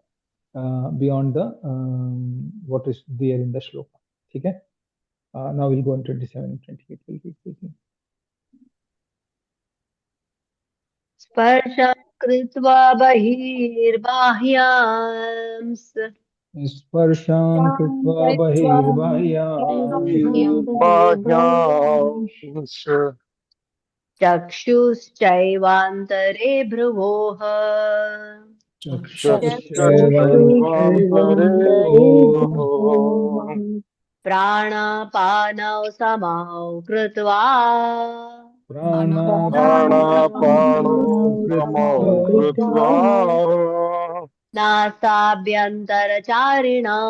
what is there in the shloka। ठीक है, now we'll go on 27 and 28 स्पर्श कृत्वा बहिर्बाह्यां स्पर्शान् कृत्वा बहिर्बाह्यान् चक्षुश्चैवान्तरे भ्रुवोः प्राणापानौ समौ कृत्वा नासाभ्यन्तरचारिणौ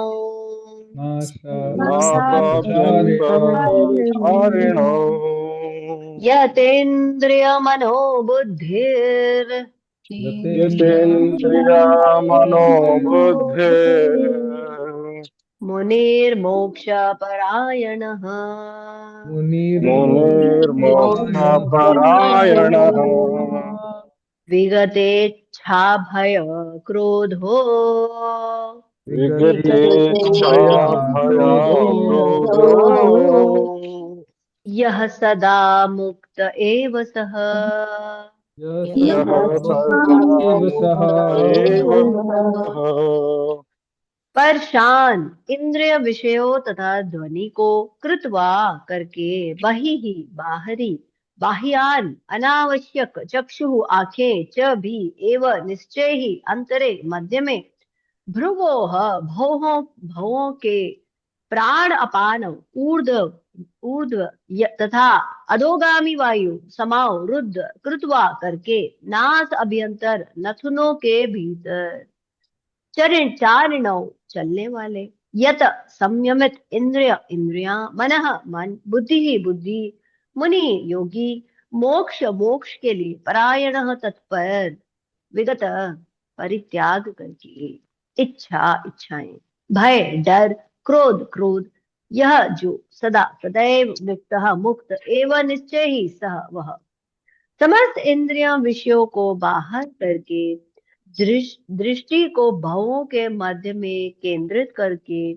यतेन्द्रियमनोबुद्धिर् मुनिर्मोक्षपरायणः विगतेच्छाभय क्रोधो यः सदा मुक्त एव सः। स्पर्शान इंद्रिय विषयों तथा ध्वनि को कृत्वा करके बहिः बाहरी, बाह्यान अनावश्यक, चक्षु आंखें च भी एव निश्चय ही अंतरे मध्य में, भ्रुवोः भौहों भवों के प्राण अपान ऊर्ध्व ऊर्ध्व तथा अधोगामी वायु समाओ रुद्ध कृत्वा करके नास अभ्यंतर नथुनों के भीतर चारिणौ चलने वाले यत संयमित इंद्रिया मनः मन बुद्धि ही बुद्धि मुनि योगी मोक्ष मोक्ष के लिए परायण तत्पर विगत परित्याग करके इच्छाएं भय डर क्रोध क्रोध यह जो सदा सदैव मुक्त एवं निश्चय ही सह वह समस्त इंद्रियां विषयों को बाहर करके दृष्टि को भवों के मध्य में केंद्रित करके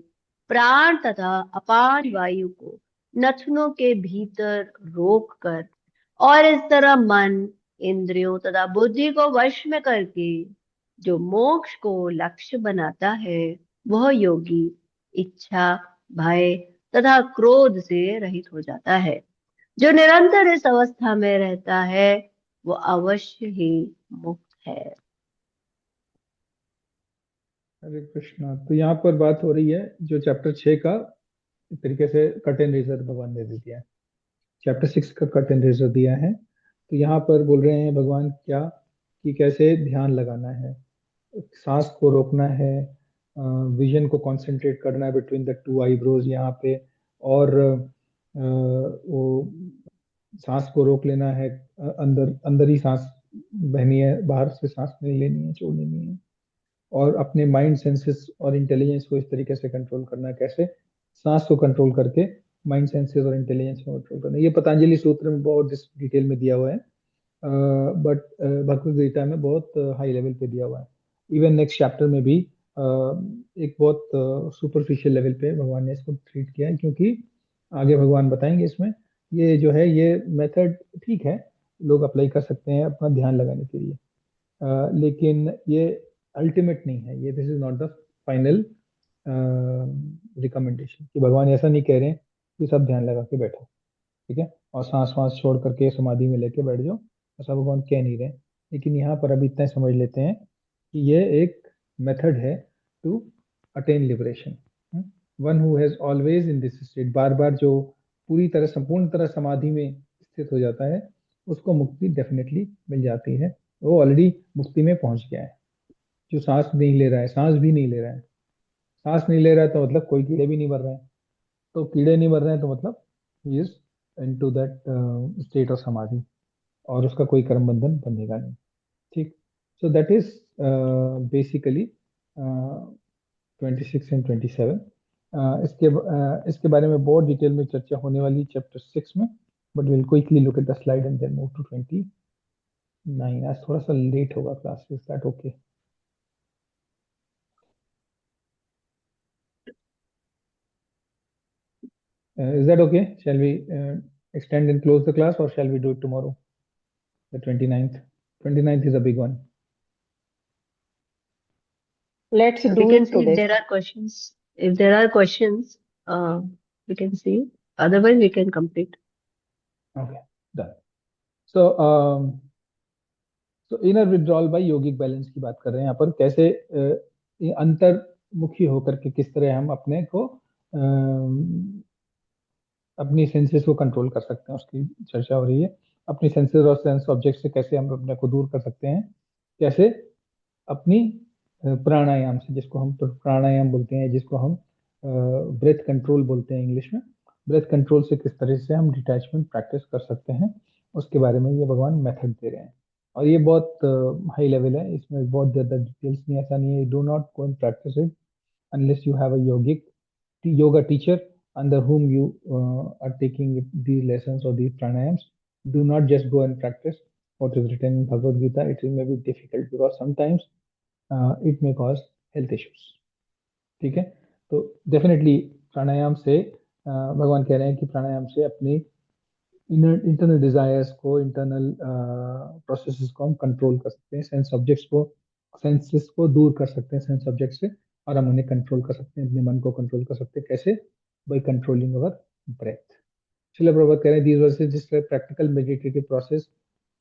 प्राण तथा अपान वायु को नथुनों के भीतर रोक कर और इस तरह मन इंद्रियों तथा बुद्धि को वश में करके जो मोक्ष को लक्ष्य बनाता है वह योगी इच्छा भय तथा क्रोध से रहित हो जाता है। जो निरंतर इस अवस्था में रहता है वो अवश्य ही मुक्त है। हरे कृष्णा। तो यहाँ पर बात हो रही है जो चैप्टर 6 का एक तरीके से कट एंड रेजर भगवान ने दे दिया है, चैप्टर 6 का कट एंड रेजर दिया है। तो यहाँ पर बोल रहे हैं भगवान क्या कि कैसे ध्यान लगाना है, सांस को रोकना है, विजन को कंसंट्रेट करना है बिटवीन द टू आईब्रोज यहाँ पे, और वो सांस को रोक लेना है, अंदर अंदर ही सांस बहनी है, बाहर से सांस नहीं लेनी है, छोड़नी नहीं है, और अपने माइंड सेंसेस और इंटेलिजेंस को इस तरीके से कंट्रोल करना है, कैसे सांस को कंट्रोल करके माइंड सेंसेस और इंटेलिजेंस को कंट्रोल करना है। ये पतंजलि सूत्र में बहुत डिटेल में दिया हुआ है, बट भगवद गीता में बहुत हाई लेवल पे दिया हुआ है। इवन नेक्स्ट चैप्टर में भी एक बहुत सुपरफिशियल लेवल पे भगवान ने इसको ट्रीट किया है, क्योंकि आगे भगवान बताएंगे इसमें ये जो है ये मेथड ठीक है, लोग अप्लाई कर सकते हैं अपना ध्यान लगाने के लिए, लेकिन ये अल्टीमेट नहीं है, ये this is not the final recommendation कि भगवान ऐसा नहीं कह रहे हैं कि सब ध्यान लगा के बैठो, ठीक है, और सांस वास छोड़ करके समाधि में लेके बैठ जाओ, ऐसा भगवान कह नहीं रहे। लेकिन यहाँ पर अभी इतना समझ लेते हैं कि ये एक मेथड है to attain liberation. One who has always in this state, बार बार जो पूरी तरह संपूर्ण तरह समाधि में स्थित हो जाता है उसको मुक्ति डेफिनेटली मिल जाती है, वो ऑलरेडी मुक्ति में पहुंच गया है। जो सांस नहीं ले रहा है, सांस भी नहीं ले रहा है, सांस नहीं ले रहा है तो मतलब कोई कीड़े भी नहीं मर रहे हैं, तो कीड़े नहीं मर रहे हैं तो मतलब he is into that state of समाधि, और उसका कोई कर्म बंधन बंधेगा नहीं, ठीक। So that is basically 26 and 27। इसके बारे में बहुत डिटेल में चर्चा होने वाली चैप्टर 6 में, but will quickly look at the slide and then move to 29। आज थोड़ा सा लेट होगा class, is that okay? Is that okay? Shall we extend and close the class, or shall we do it tomorrow? The 29th. 29th is a big one. Let's We do can it see if today. there are questions. If there are questions, we can see. Otherwise, we can complete. Okay, done. So, so inner withdrawal by yogic balance की बात कर रहे हैं यहाँ पर, कैसे अंतर्मुखी होकर के किस तरह हम अपने को अपनी सेंसेस को कंट्रोल कर सकते हैं, उसकी चर्चा हो रही है। अपनी सेंसेस और सेंस ऑब्जेक्ट से कैसे हम अपने को दूर कर सकते हैं, कैसे अपनी प्राणायाम से, जिसको हम प्राणायाम बोलते हैं, जिसको हम ब्रेथ कंट्रोल बोलते हैं इंग्लिश में, ब्रेथ कंट्रोल से किस तरह से हम डिटैचमेंट प्रैक्टिस कर सकते हैं, उसके बारे में ये भगवान मेथड दे रहे हैं। और ये बहुत हाई लेवल है, इसमें बहुत ज़्यादा डिटेल्स नहीं, ऐसा नहीं है, do not go and practice it unless you have a yoga teacher under whom you are taking these lessons or these pranayams. Do not just go and practice what is written in Bhagavad Gita. It may be difficult because sometimes it may cause health issues. ठीक है, तो definitely प्राणायाम से भगवान कह रहे हैं कि प्राणायाम से अपनी इंटरनल डिजायर्स को, इंटरनल प्रोसेसेस को हम कंट्रोल कर सकते हैं, सेंसेस को दूर कर सकते हैं सेंस ऑब्जेक्ट से, और हम उन्हें कंट्रोल कर सकते हैं, अपने मन को कंट्रोल कर सकते हैं, कैसे? by controlling our breath. Srila Prabhupada कह रहे हैं these verses describe practical meditative process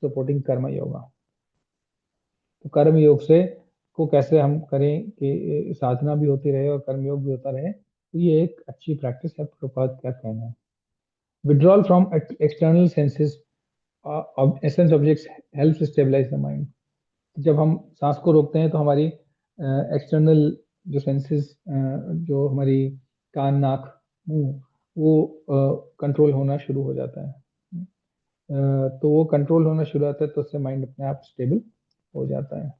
supporting कर्म योगा। तो कर्म योग से को कैसे हम करें कि साधना भी होती रहे और कर्मयोग भी होता रहे, तो ये एक अच्छी प्रैक्टिस है। प्रभुपाद क्या कहना है? Withdrawal from external senses essence objects help stabilize the mind. जब हम सांस को रोकते हैं तो हमारी एक्सटर्नल जो सेंसेस, जो हमारी कान, नाक, मुंह, वो कंट्रोल होना शुरू हो जाता है। तो वो कंट्रोल होना शुरू होता है तो उससे माइंड अपने आप स्टेबल हो जाता है।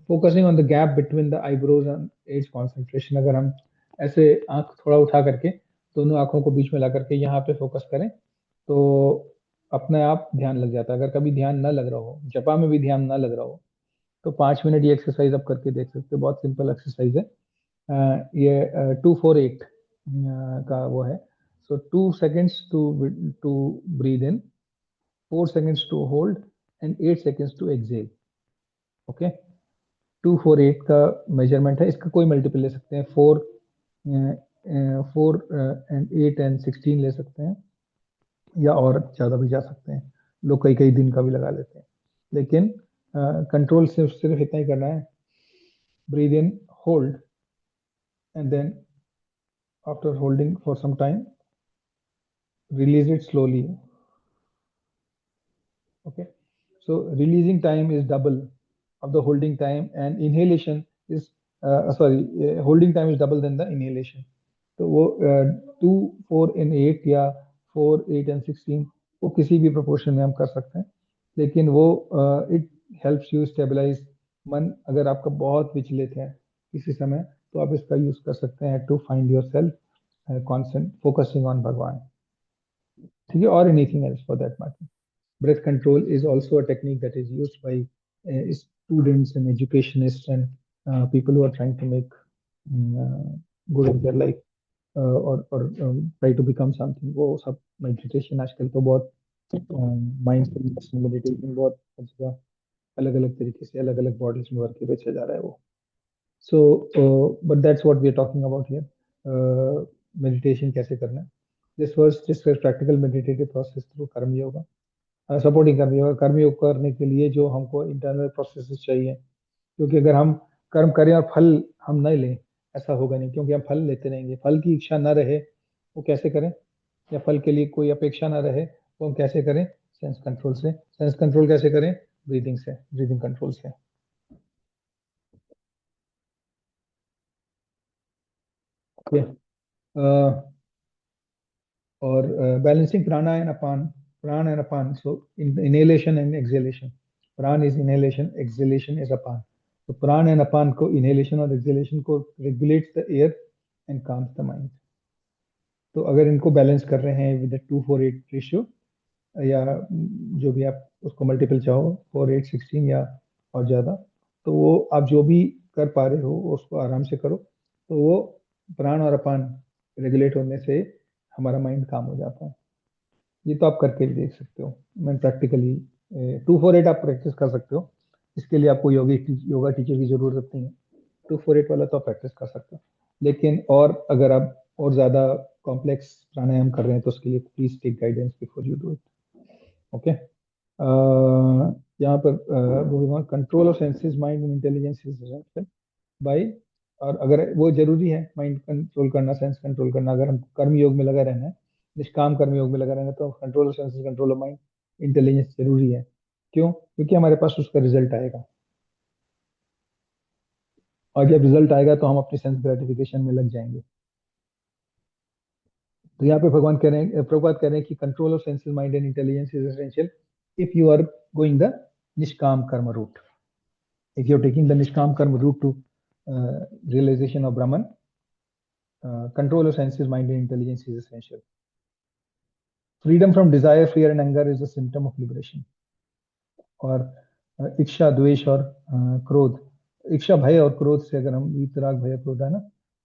Focusing on the gap between the eyebrows and as concentration, अगर हम ऐसे आंख थोड़ा उठा करके दोनों आंखों को बीच में ला करके यहाँ पे फोकस करें तो अपने आप ध्यान लग जाता है। अगर कभी ध्यान ना लग रहा हो, जपा में भी ध्यान ना लग रहा हो, तो 5 मिनट ये एक्सरसाइज आप करके देख सकते हो। बहुत सिंपल एक्सरसाइज है। ये 2-4-8 का वो है। So 2 seconds to breathe in, 4 seconds to hold and 8 seconds to exhale. Okay, 2-4-8 का मेजरमेंट है। इसका कोई मल्टीपल ले सकते हैं, 4 and 8 and 16 ले सकते हैं, या और ज़्यादा भी जा सकते हैं। लोग कई कई दिन का भी लगा लेते हैं, लेकिन कंट्रोल सिर्फ इतना ही करना है। Breathe in, hold, and then after holding for some time, release it slowly. Okay, so releasing time is double of the holding time, and inhalation is holding time is double than the inhalation. तो वो 2, 4 and 8 या 4, 8 and 16 वो किसी भी proportion में हम कर सकते हैं, लेकिन वो इट हेल्प्स यू स्टेबलाइज मन। अगर आपका बहुत विचलित है किसी समय तो आप इसका यूज कर सकते हैं to find yourself consent focusing on भगवान, ठीक है, और anything else for that matter. Breath control is also a technique that is used by students and educationists and people who are trying to make good of their life or try to become something. वो सब meditation आजकल तो बहुत mindfulness meditation बहुत जगह अलग अलग तरीके से अलग अलग मॉडल्स में वर्क बेचा जा रहा है वो। So but that's what we are talking about here. Meditation कैसे करना है? This was just a practical meditative process through karma yoga. Supporting कर्मयोग करने के लिए जो हमको इंटरनल प्रोसेसेस चाहिए, क्योंकि अगर हम कर्म करें और फल हम नहीं लें, ऐसा होगा नहीं, क्योंकि हम फल लेते रहेंगे। फल की इच्छा ना रहे वो कैसे करें, या फल के लिए कोई अपेक्षा ना रहे वो हम कैसे करें? सेंस कंट्रोल से। सेंस कंट्रोल कैसे करें? ब्रीदिंग से, ब्रीदिंग कंट्रोल से। और बैलेंसिंग प्राणा एंड अपान, प्राण and upon. So inhalation and exhalation, प्राण इज इनहेलेशन, एक्सहेलेशन इज अपान। तो प्राण एंड अपान को, इनहेलेशन और एक्सहेलेशन को regulates the air and calms the mind. तो अगर इनको बैलेंस कर रहे हैं विद 2-4-8 रेशियो, या जो भी आप उसको मल्टीपल चाहो 4, 8, 16 या और ज़्यादा, तो वो आप जो भी कर पा रहे हो उसको आराम से करो, तो वो प्राण और अपान रेगुलेट होने से हमारा माइंड काम हो जाता है। ये तो आप करके भी देख सकते हो। मैं प्रैक्टिकली 2-4-8 आप प्रैक्टिस कर सकते हो। इसके लिए आपको योगा टीचर की जरूरत नहीं है। 2-4-8 वाला तो आप प्रैक्टिस कर सकते हो, लेकिन और अगर आप और ज्यादा कॉम्प्लेक्स प्राणायाम कर रहे हैं तो उसके लिए please take guidance before you do it. Okay, यहाँ पर control of senses, mind and intelligence is by, और अगर वो जरूरी है माइंड कंट्रोल करना, सेंस कंट्रोल करना, अगर हम कर्म योग में लगा रहना है, निष्काम कर्म योग में लगा रहना है, तो control of senses, control of mind, intelligence जरूरी है। क्यों? क्योंकि हमारे पास उसका रिजल्ट आएगा, और जब रिजल्ट आएगा तो हम अपनी सेंस ग्रेटिफिकेशन में लग जाएंगे। तो यहाँ पे भगवान कह रहे हैं, प्रभुपाद कह रहे हैं कि control of senses, mind and intelligence is essential if you are going the nishkam karma route. If you are taking the nishkam karma route to realization of Brahman, control of senses, mind and intelligence is essential. Freedom from desire, fear and anger is a symptom of liberation. और इच्छा, द्वेष और क्रोध, इच्छा, भय और क्रोध से अगर हम वीतराग भय क्रोध है ना,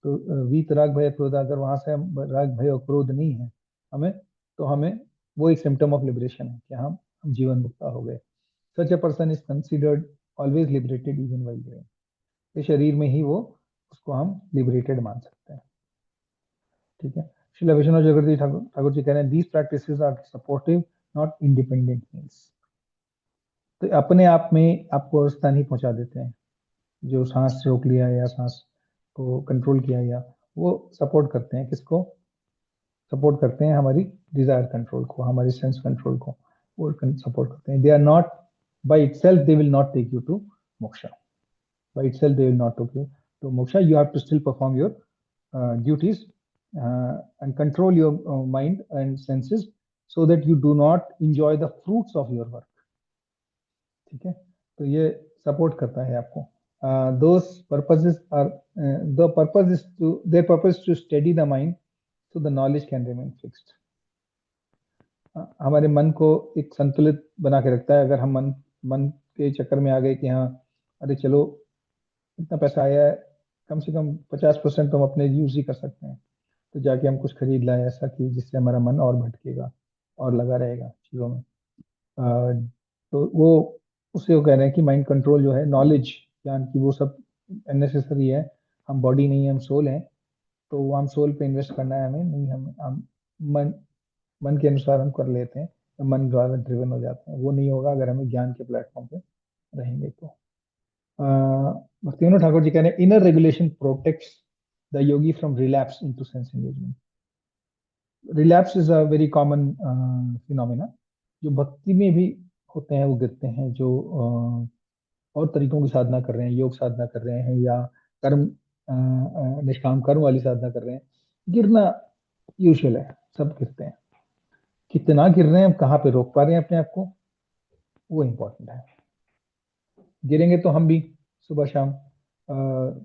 तो वीतराग भय क्रोध, अगर वहां से हम राग भय और क्रोध नहीं है हमें, तो हमें वो एक सिम्टम ऑफ लिबरेशन है कि हम जीवन मुक्ता हो गए। Such a person is considered always liberated even while living. इस शरीर में ही वो उसको हम लिबरेटेड मान सकते हैं। ठीक है, श्री विश्वनाथ जगती ठाकुर जी कह रहे हैं these practices are supportive not independent means. तो अपने आप में आपको अवस्था नहीं पहुंचा देते हैं, जो सांस रोक लिया या सांस को कंट्रोल किया, या वो सपोर्ट करते हैं किसको? सपोर्ट करते हैं हमारी डिजायर कंट्रोल को, हमारी सेंस कंट्रोल को, वो सपोर्ट करते हैं. They are not by itself, they will not take you to moksha. By itself they will not take you to moksha. You have to still perform your duties and control your mind and senses so that you do not enjoy the fruits of your work. ठीक है, तो ये support करता है आपको. Those purposes are the purpose is to their purpose to steady the mind so the knowledge can remain fixed. हमारे मन को एक संतुलित बना के रखता है. अगर हम मन के चक्कर में आ गए कि हाँ अरे चलो इतना पैसा आया है, कम से कम 50% तो हम अपने यूज ही कर सकते हैं, तो जाके हम कुछ खरीद लाए ऐसा कि जिससे हमारा मन और भटकेगा और लगा रहेगा चीज़ों में. तो वो उससे वो कह रहे हैं कि माइंड कंट्रोल जो है, नॉलेज ज्ञान की, वो सब अननेसेसरी है. हम बॉडी नहीं है, हम सोल हैं, तो हम सोल पे इन्वेस्ट करना है हमें नहीं. हम मन के अनुसार हम कर लेते हैं, तो मन द्वारा ड्रिवन हो जाते हैं. वो नहीं होगा अगर हमें ज्ञान के प्लेटफॉर्म पे रहेंगे तो. भक्तिविनोद ठाकुर जी कह रहे हैं inner regulation protects the Yogi from relapse into sense engagement. Relapse is a very common phenomena जो भक्ति में भी होते हैं. वो गिरते हैं जो और तरीकों की साधना कर रहे हैं, योग साधना कर रहे हैं या कर्म निष्काम कर्म वाली साधना कर रहे हैं. गिरना यूजुअल है, सब गिरते हैं. कितना गिर रहे हैं, कहाँ पे रोक पा रहे हैं अपने आप को, वो इम्पोर्टेंट है. गिरेंगे तो हम भी सुबह शाम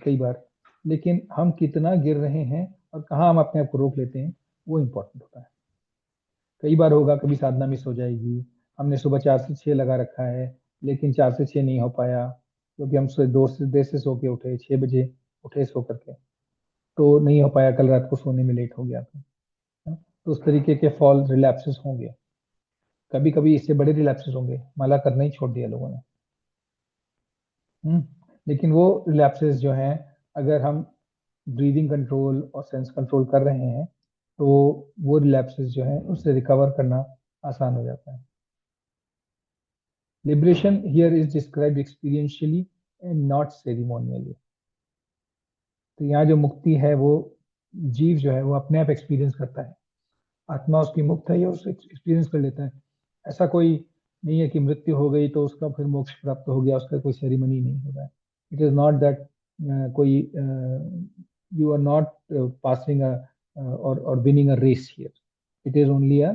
कई बार, लेकिन हम कितना गिर रहे हैं और कहाँ हम अपने आप को रोक लेते हैं, वो इम्पोर्टेंट होता है. कई बार होगा कभी साधना मिस हो जाएगी, हमने सुबह 4 से 6 लगा रखा है लेकिन 4 से 6 नहीं हो पाया क्योंकि हम देर से सो के उठे, 6 बजे उठे सो करके, तो नहीं हो पाया, कल रात को सोने में लेट हो गया. तो उस तरीके के फॉल रिलैप्सेस होंगे. कभी कभी इससे बड़े रिलैप्सेस होंगे, माला करना ही छोड़ दिया लोगों ने. लेकिन वो रिलैप्सेस जो हैं, अगर हम ब्रीदिंग कंट्रोल और सेंस कंट्रोल कर रहे हैं तो वो रिलैप्सेस जो हैं उससे रिकवर करना आसान हो जाता है. Liberation here is described experientially and not ceremonially. तो यहाँ जो मुक्ति है वो जीव जो है वो अपने आप एक्सपीरियंस करता है. आत्मा उसकी मुक्त है, ये उसे एक्सपीरियंस कर लेता है. ऐसा कोई नहीं है कि मृत्यु हो गई तो उसका फिर मोक्ष प्राप्त हो गया, उसका कोई सेरेमनी नहीं हो रहा है. इट इज नॉट दैट कोई you are not passing or winning a race here. It is only a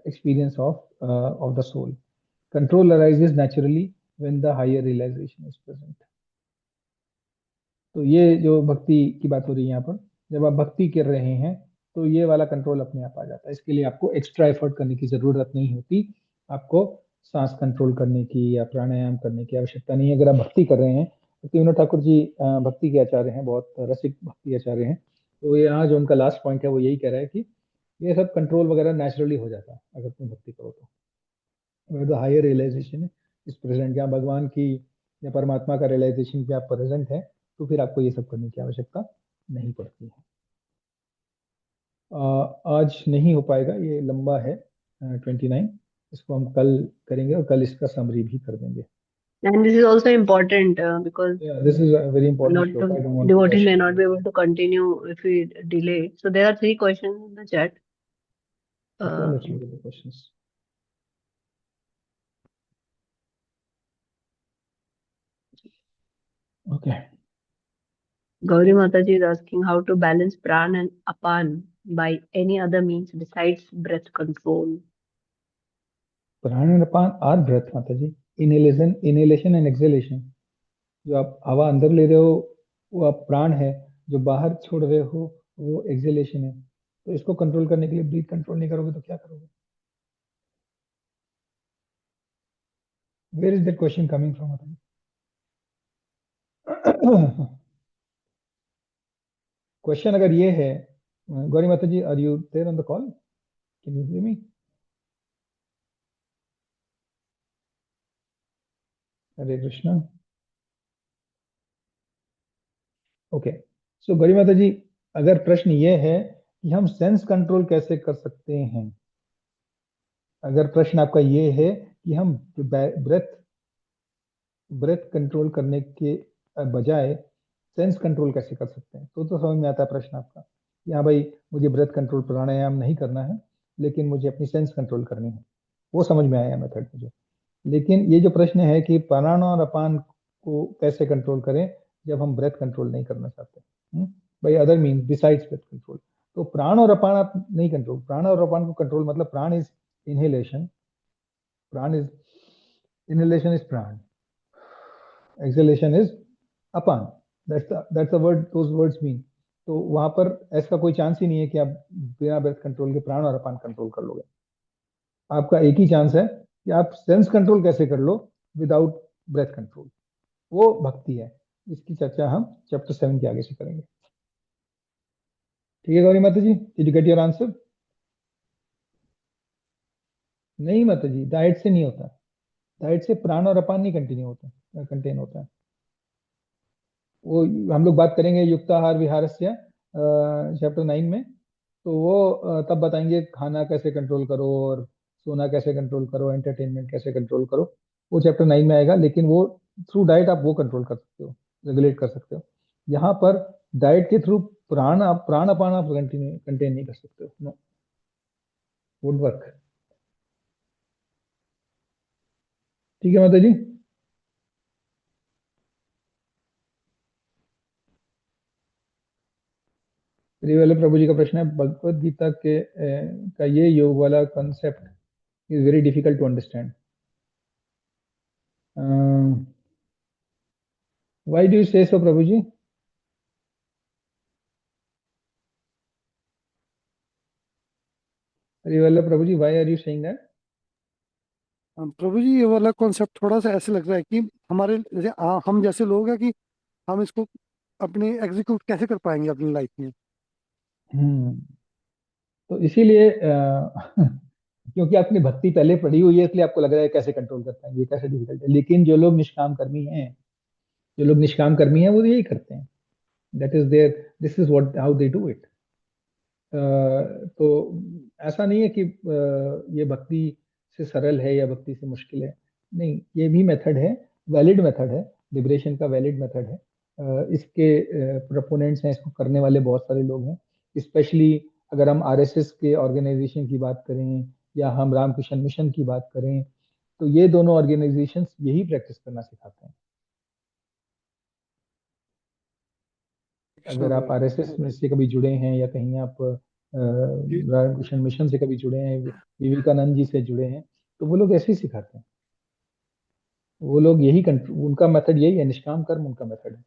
experience of the soul. Control arises naturally when the higher realization is present. तो ये जो भक्ति की बात हो रही है यहाँ पर, जब आप भक्ति कर रहे हैं तो ये वाला कंट्रोल अपने आप आ जाता है. इसके लिए आपको एक्स्ट्रा एफर्ट करने की जरूरत नहीं होती. आपको सांस कंट्रोल करने की या प्राणायाम करने की आवश्यकता नहीं है अगर आप भक्ति कर रहे हैं. भक्तिविनोद ठाकुर जी भक्ति के आचार्य हैं, बहुत रसिक भक्ति आचार्य हैं. तो यहाँ जो उनका लास्ट पॉइंट है वो यही कह रहा है कि ये सब कंट्रोल वगैरह नेचुरली हो जाता है अगर तुम भक्ति करो तो. The higher realization is present, जहाँ भगवान की या परमात्मा का रियलाइजेशन पे आप प्रेजेंट है तो फिर आपको ये सब करने की आवश्यकता नहीं पड़ती है. आज नहीं हो पाएगा, ये लंबा है 29. इसको हम कल करेंगे और कल इसका समरी भी कर देंगे. And this is also important because Yeah, this is a very a important lot shloka. of I don't want to devotees rush may it. not be able to continue if we delay it. So there are 3 questions in the chat. Okay, let's look at the questions. Okay. Gauri Mataji is asking how to balance pran and apan by any other means besides breath control. प्राण and upon R breath माता जी. Inhalation and exhalation, जो आप हवा अंदर ले रहे हो वो आप प्राण है, जो बाहर छोड़ रहे हो वो एक्सहेलेशन है. तो इसको कंट्रोल करने के लिए ब्रीथ कंट्रोल नहीं करोगे तो क्या करोगे? Where is that question coming from माता जी? क्वेश्चन अगर ये है, गौरी माता जी, are you there on the call? Can you hear me? Hare Krishna. Okay, so Gauri माता जी, अगर प्रश्न ये है कि हम सेंस कंट्रोल कैसे कर सकते हैं, अगर प्रश्न आपका ये है कि हम ब्रेथ कंट्रोल करने के बजाय सेंस कंट्रोल कैसे कर सकते हैं? तो समझ में आता है प्रश्न आपका कि हाँ भाई, मुझे ब्रेथ कंट्रोल प्राणायाम नहीं करना है, लेकिन मुझे अपनी सेंस कंट्रोल करनी है। वो समझ में आया मेथड मुझे। लेकिन ये जो प्रश्न है कि प्राण और अपान को कैसे कंट्रोल करें जब हम ब्रेथ कंट्रोल नहीं करना चाहते, by other mean besides breath control, तो प्राण और अपान आप नहीं कंट्रोल, प्राण और अपान को कंट्रोल मतलब प्राण is inhalation, inhalation is pran, exhalation is upon, that's the word, those words mean। तो वहां पर ऐसा कोई चांस ही नहीं है कि आप बिना ब्रेथ कंट्रोल के प्राण और अपान कंट्रोल कर लोगे। आपका एक ही चांस है कि आप सेंस कंट्रोल कैसे कर लो विदाउट ब्रेथ कंट्रोल, वो भक्ति है। इसकी चर्चा हम चैप्टर 7 के आगे से करेंगे। ठीक है गौरी माता जी, did you get your answer? नहीं माता जी, डाइट से नहीं होता, डाइट से प्राण और अपान नहीं कंटिन्यू होता, कंटेन होता है। वो हम लोग बात करेंगे युक्ताहार विहारस्य चैप्टर 9 में, तो वो तब बताएंगे खाना कैसे कंट्रोल करो और सोना कैसे कंट्रोल करो, एंटरटेनमेंट कैसे कंट्रोल करो, वो चैप्टर 9 में आएगा। लेकिन वो थ्रू डाइट आप वो कंट्रोल कर सकते हो, रेगुलेट कर सकते हो। यहाँ पर डाइट के थ्रू प्राण अपान आप कंटेन नहीं कर सकते हो, नो, वुड वर्क। ठीक है माता जी। वाले प्रभु जी का प्रश्न है, भगवत गीता के का ये योग वाला concept is very difficult to understand. Why do you say so प्रभु जी? वाले प्रभु जी, why are you saying that? प्रभु जी, ये वाला कॉन्सेप्ट थोड़ा सा ऐसे लग रहा है कि हमारे जैसे हम जैसे लोग हैं कि हम इसको अपने एग्जीक्यूट कैसे कर पाएंगे अपनी लाइफ में। तो इसीलिए क्योंकि आपने भक्ति पहले पढ़ी हुई है, इसलिए आपको लग रहा है कैसे कंट्रोल कर पाएंगे, कैसे डिफिकल्ट है। लेकिन जो लोग निष्काम कर्मी हैं, वो यही करते हैं। That is there, this is what how they do it. तो ऐसा नहीं है कि ये भक्ति से सरल है या भक्ति से मुश्किल है, नहीं, ये भी मेथड है, वैलिड मेथड है, लिबरेशन का वैलिड मेथड है। इसके प्रोपोनेंट्स हैं, इसको करने वाले बहुत सारे लोग हैं। स्पेशली अगर हम आरएसएस के ऑर्गेनाइजेशन की बात करें या हम रामकृष्ण मिशन की बात करें, तो ये दोनों ऑर्गेनाइजेशंस यही प्रैक्टिस करना सिखाते हैं। अगर आप आरएसएस में से कभी जुड़े हैं या कहीं आप रामकृष्ण मिशन से कभी जुड़े हैं, विवेकानंद जी से जुड़े हैं, तो वो लोग ऐसे ही सिखाते हैं। वो लोग यही उनका मेथड यही है, निष्काम कर्म उनका मेथड है।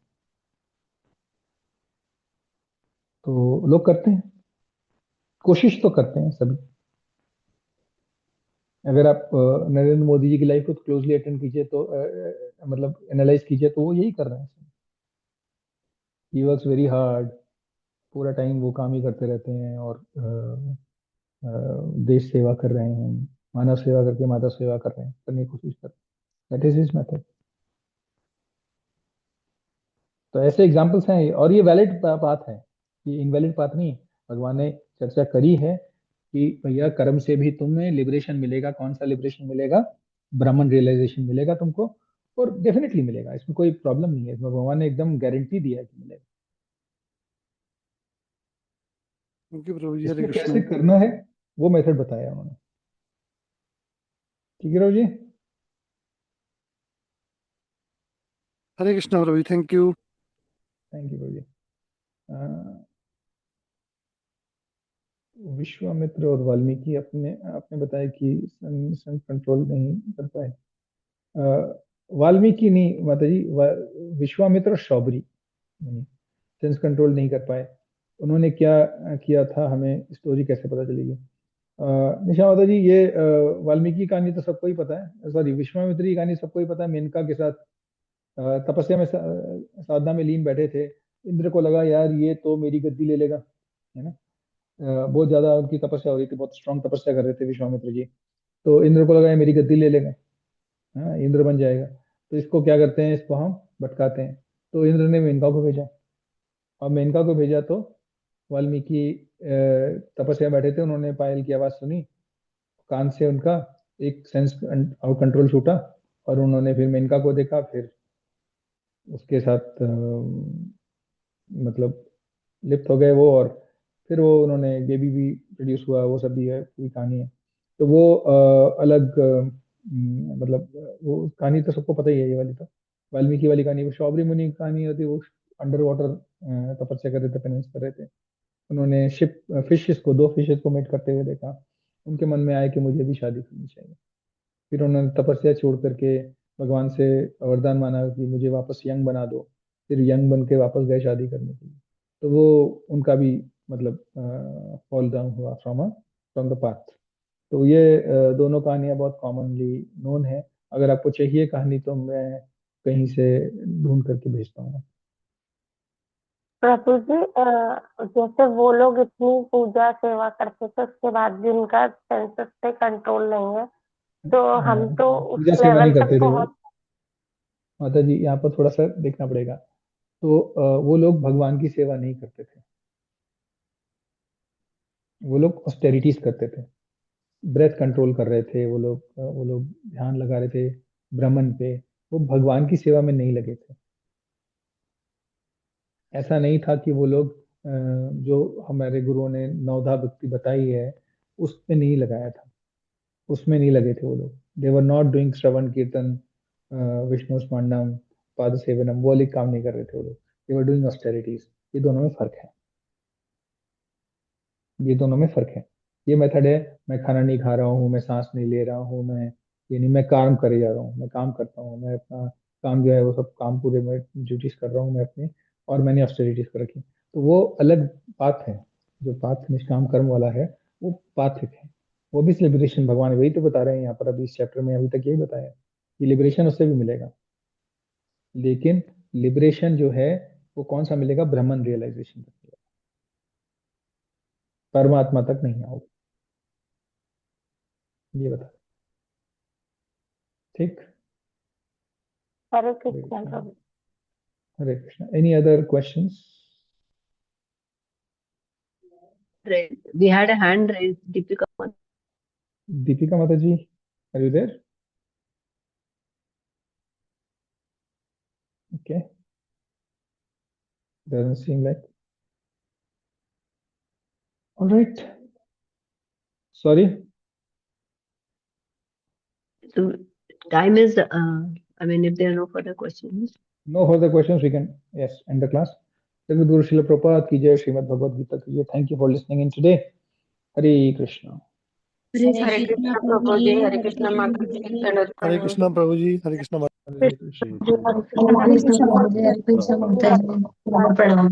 तो लोग करते हैं, कोशिश तो करते हैं सभी। अगर आप नरेंद्र मोदी जी की लाइफ को क्लोजली अटेंड कीजिए तो मतलब एनालाइज कीजिए, तो वो यही कर रहे हैं। ही वर्क्स वेरी हार्ड, पूरा टाइम वो काम ही करते रहते हैं और देश सेवा कर रहे हैं, मानव सेवा करके माधव सेवा कर रहे हैं, करने की कोशिश कर रहे हैं। That is his method. तो ऐसे एग्जाम्पल्स हैं, और ये वैलिड बात है, ये इनवैलिड बात नहीं। भगवान ने चर्चा करी है कि भैया कर्म से भी तुम्हें लिबरेशन मिलेगा। कौन सा लिबरेशन मिलेगा? ब्राह्मण रियलाइजेशन मिलेगा तुमको, और डेफिनेटली मिलेगा, इसमें कोई प्रॉब्लम नहीं है। इसमें भगवान ने एकदम गारंटी दिया है कि मिलेगा। थैंक यू प्रभु जी। हरे इसको कृष्णा। कैसे करना है वो मेथड बताया उन्होंने। ठीक है प्रभु जी। हरे कृष्णा प्रभु जी, थैंक यू। थैंक यू प्रभु जी। विश्वामित्र और वाल्मीकि आपने बताया कि सन कंट्रोल नहीं कर पाए। वाल्मीकि नहीं माता जी, विश्वामित्र और शौबरी सेंस कंट्रोल नहीं कर पाए। उन्होंने क्या किया था, हमें स्टोरी कैसे पता चलेगी? निशा माता जी, ये वाल्मीकि की कहानी तो सबको ही पता है, सॉरी विश्वामित्र की कहानी सबको ही पता है। मेनका के साथ तपस्या में साधना में लीन बैठे थे। इंद्र को लगा यार ये तो मेरी गद्दी ले लेगा, है ना। बहुत ज्यादा उनकी तपस्या हो रही थी, बहुत स्ट्रांग तपस्या कर रहे थे विश्वामित्र जी। तो इंद्र को लगा ये मेरी गद्दी ले लेगा, हाँ इंद्र बन जाएगा, तो इसको क्या करते हैं, इसको हम भटकाते हैं। तो इंद्र ने मेनका को भेजा, और मेनका को भेजा तो वाल्मीकि तपस्या बैठे थे, उन्होंने पायल की आवाज सुनी, कान से उनका एक सेंस आउट कंट्रोल छूटा, और उन्होंने फिर मेनका को देखा, फिर उसके साथ मतलब लिप्त हो गए वो, और फिर वो उन्होंने बेबी भी प्रोड्यूस हुआ, वो सब भी है, पूरी कहानी है। तो वो अलग मतलब वो कहानी तो सबको पता ही है, ये वाली तो वाल्मीकि वाली कहानी। वो शौबरी मुनि की कहानी होती है, वो अंडर वाटर तपस्या कर रहे थे, पेनेंस कर रहे थे। उन्होंने फिशेस को, 2 फिशेस को मीट करते हुए देखा। उनके मन में आया कि मुझे भी शादी करनी चाहिए। फिर उन्होंने तपस्या छोड़ करके भगवान से वरदान मांगा कि मुझे वापस यंग बना दो। फिर यंग बन के वापस गए शादी करने के लिए। तो वो उनका भी मतलब फॉल डाउन हुआ फ्रॉम द पाथ। तो ये दोनों कहानियां बहुत कॉमनली नोन है। अगर आपको चाहिए कहानी तो मैं कहीं से ढूंढ करके भेजता हूँ। प्रभु जी, जैसे वो लोग इतनी पूजा सेवा करते थे, उसके बाद भी उनका सेंसेस पे कंट्रोल नहीं है, तो हम तो उस पूजा सेवा नहीं लेवल तक करते थे वो, पहुंच। माता जी यहाँ पर थोड़ा सा देखना पड़ेगा। तो वो लोग भगवान की सेवा नहीं करते थे, वो लोग ऑस्टेरिटीज करते थे, ब्रेथ कंट्रोल कर रहे थे। वो लोग ध्यान लगा रहे थे ब्रह्मन पे। वो भगवान की सेवा में नहीं लगे थे। ऐसा नहीं था कि वो लोग जो हमारे गुरुओं ने नवधा भक्ति बताई है उस पे नहीं लगाया था, उसमें नहीं लगे थे वो लोग। दे वर नॉट डूइंग श्रवण कीर्तन, विष्णु स्मरणम, पाद सेवनम, वो वाले काम नहीं कर रहे थे वो लोग। दे वर डूइंग ऑस्टेरिटीज। ये दोनों में फर्क है, ये दोनों में फर्क है। ये मेथड है, मैं खाना नहीं खा रहा हूँ, मैं सांस नहीं ले रहा हूँ, मैं ये नहीं, मैं काम करे जा रहा हूँ, मैं काम करता हूँ, मैं अपना काम जो है वो सब काम पूरे मैं ड्यूटीज कर रहा हूँ मैं अपने, और मैंने ऑस्टेरिटीज कर रखी। तो वो अलग पाथ है। जो पाथ निष्काम कर्म वाला है वो पाथ है, वो भी लिबरेशन भगवान वही तो बता रहे हैं यहाँ पर। अभी इस चैप्टर में अभी तक यही बताया कि लिबरेशन उससे भी मिलेगा, लेकिन लिबरेशन जो है वो कौन सा मिलेगा? ब्रह्मन रियलाइजेशन तक मिलेगा, परमात्मा तक नहीं आओगे। ये बता, ठीक। हरे हरे कृष्णा कृष्णा, प्रभु। Hare Krishna. Any other questions? We had a hand raised, Deepika. Deepika माता जी, are you there? Okay, doesn't seem like. All right, sorry. So time is, I mean, if there are no further questions. No further questions, we can, yes, end the class. Guru Srila Prabhupada ki jai, Srimad Bhagavad Gita ki jai. Thank you for listening in today. Hare Krishna. हरे कृष्ण प्रभु जी, हरे कृष्ण माता जी, दंडवत हरे प्रणाम। कृष्णा प्रभु जी, हरे Krishna Hare Krishna. हरे कृष्णा हरे कृष्ण प्रभु जी, हरे कृष्ण माता जी, दंडवत प्रणाम।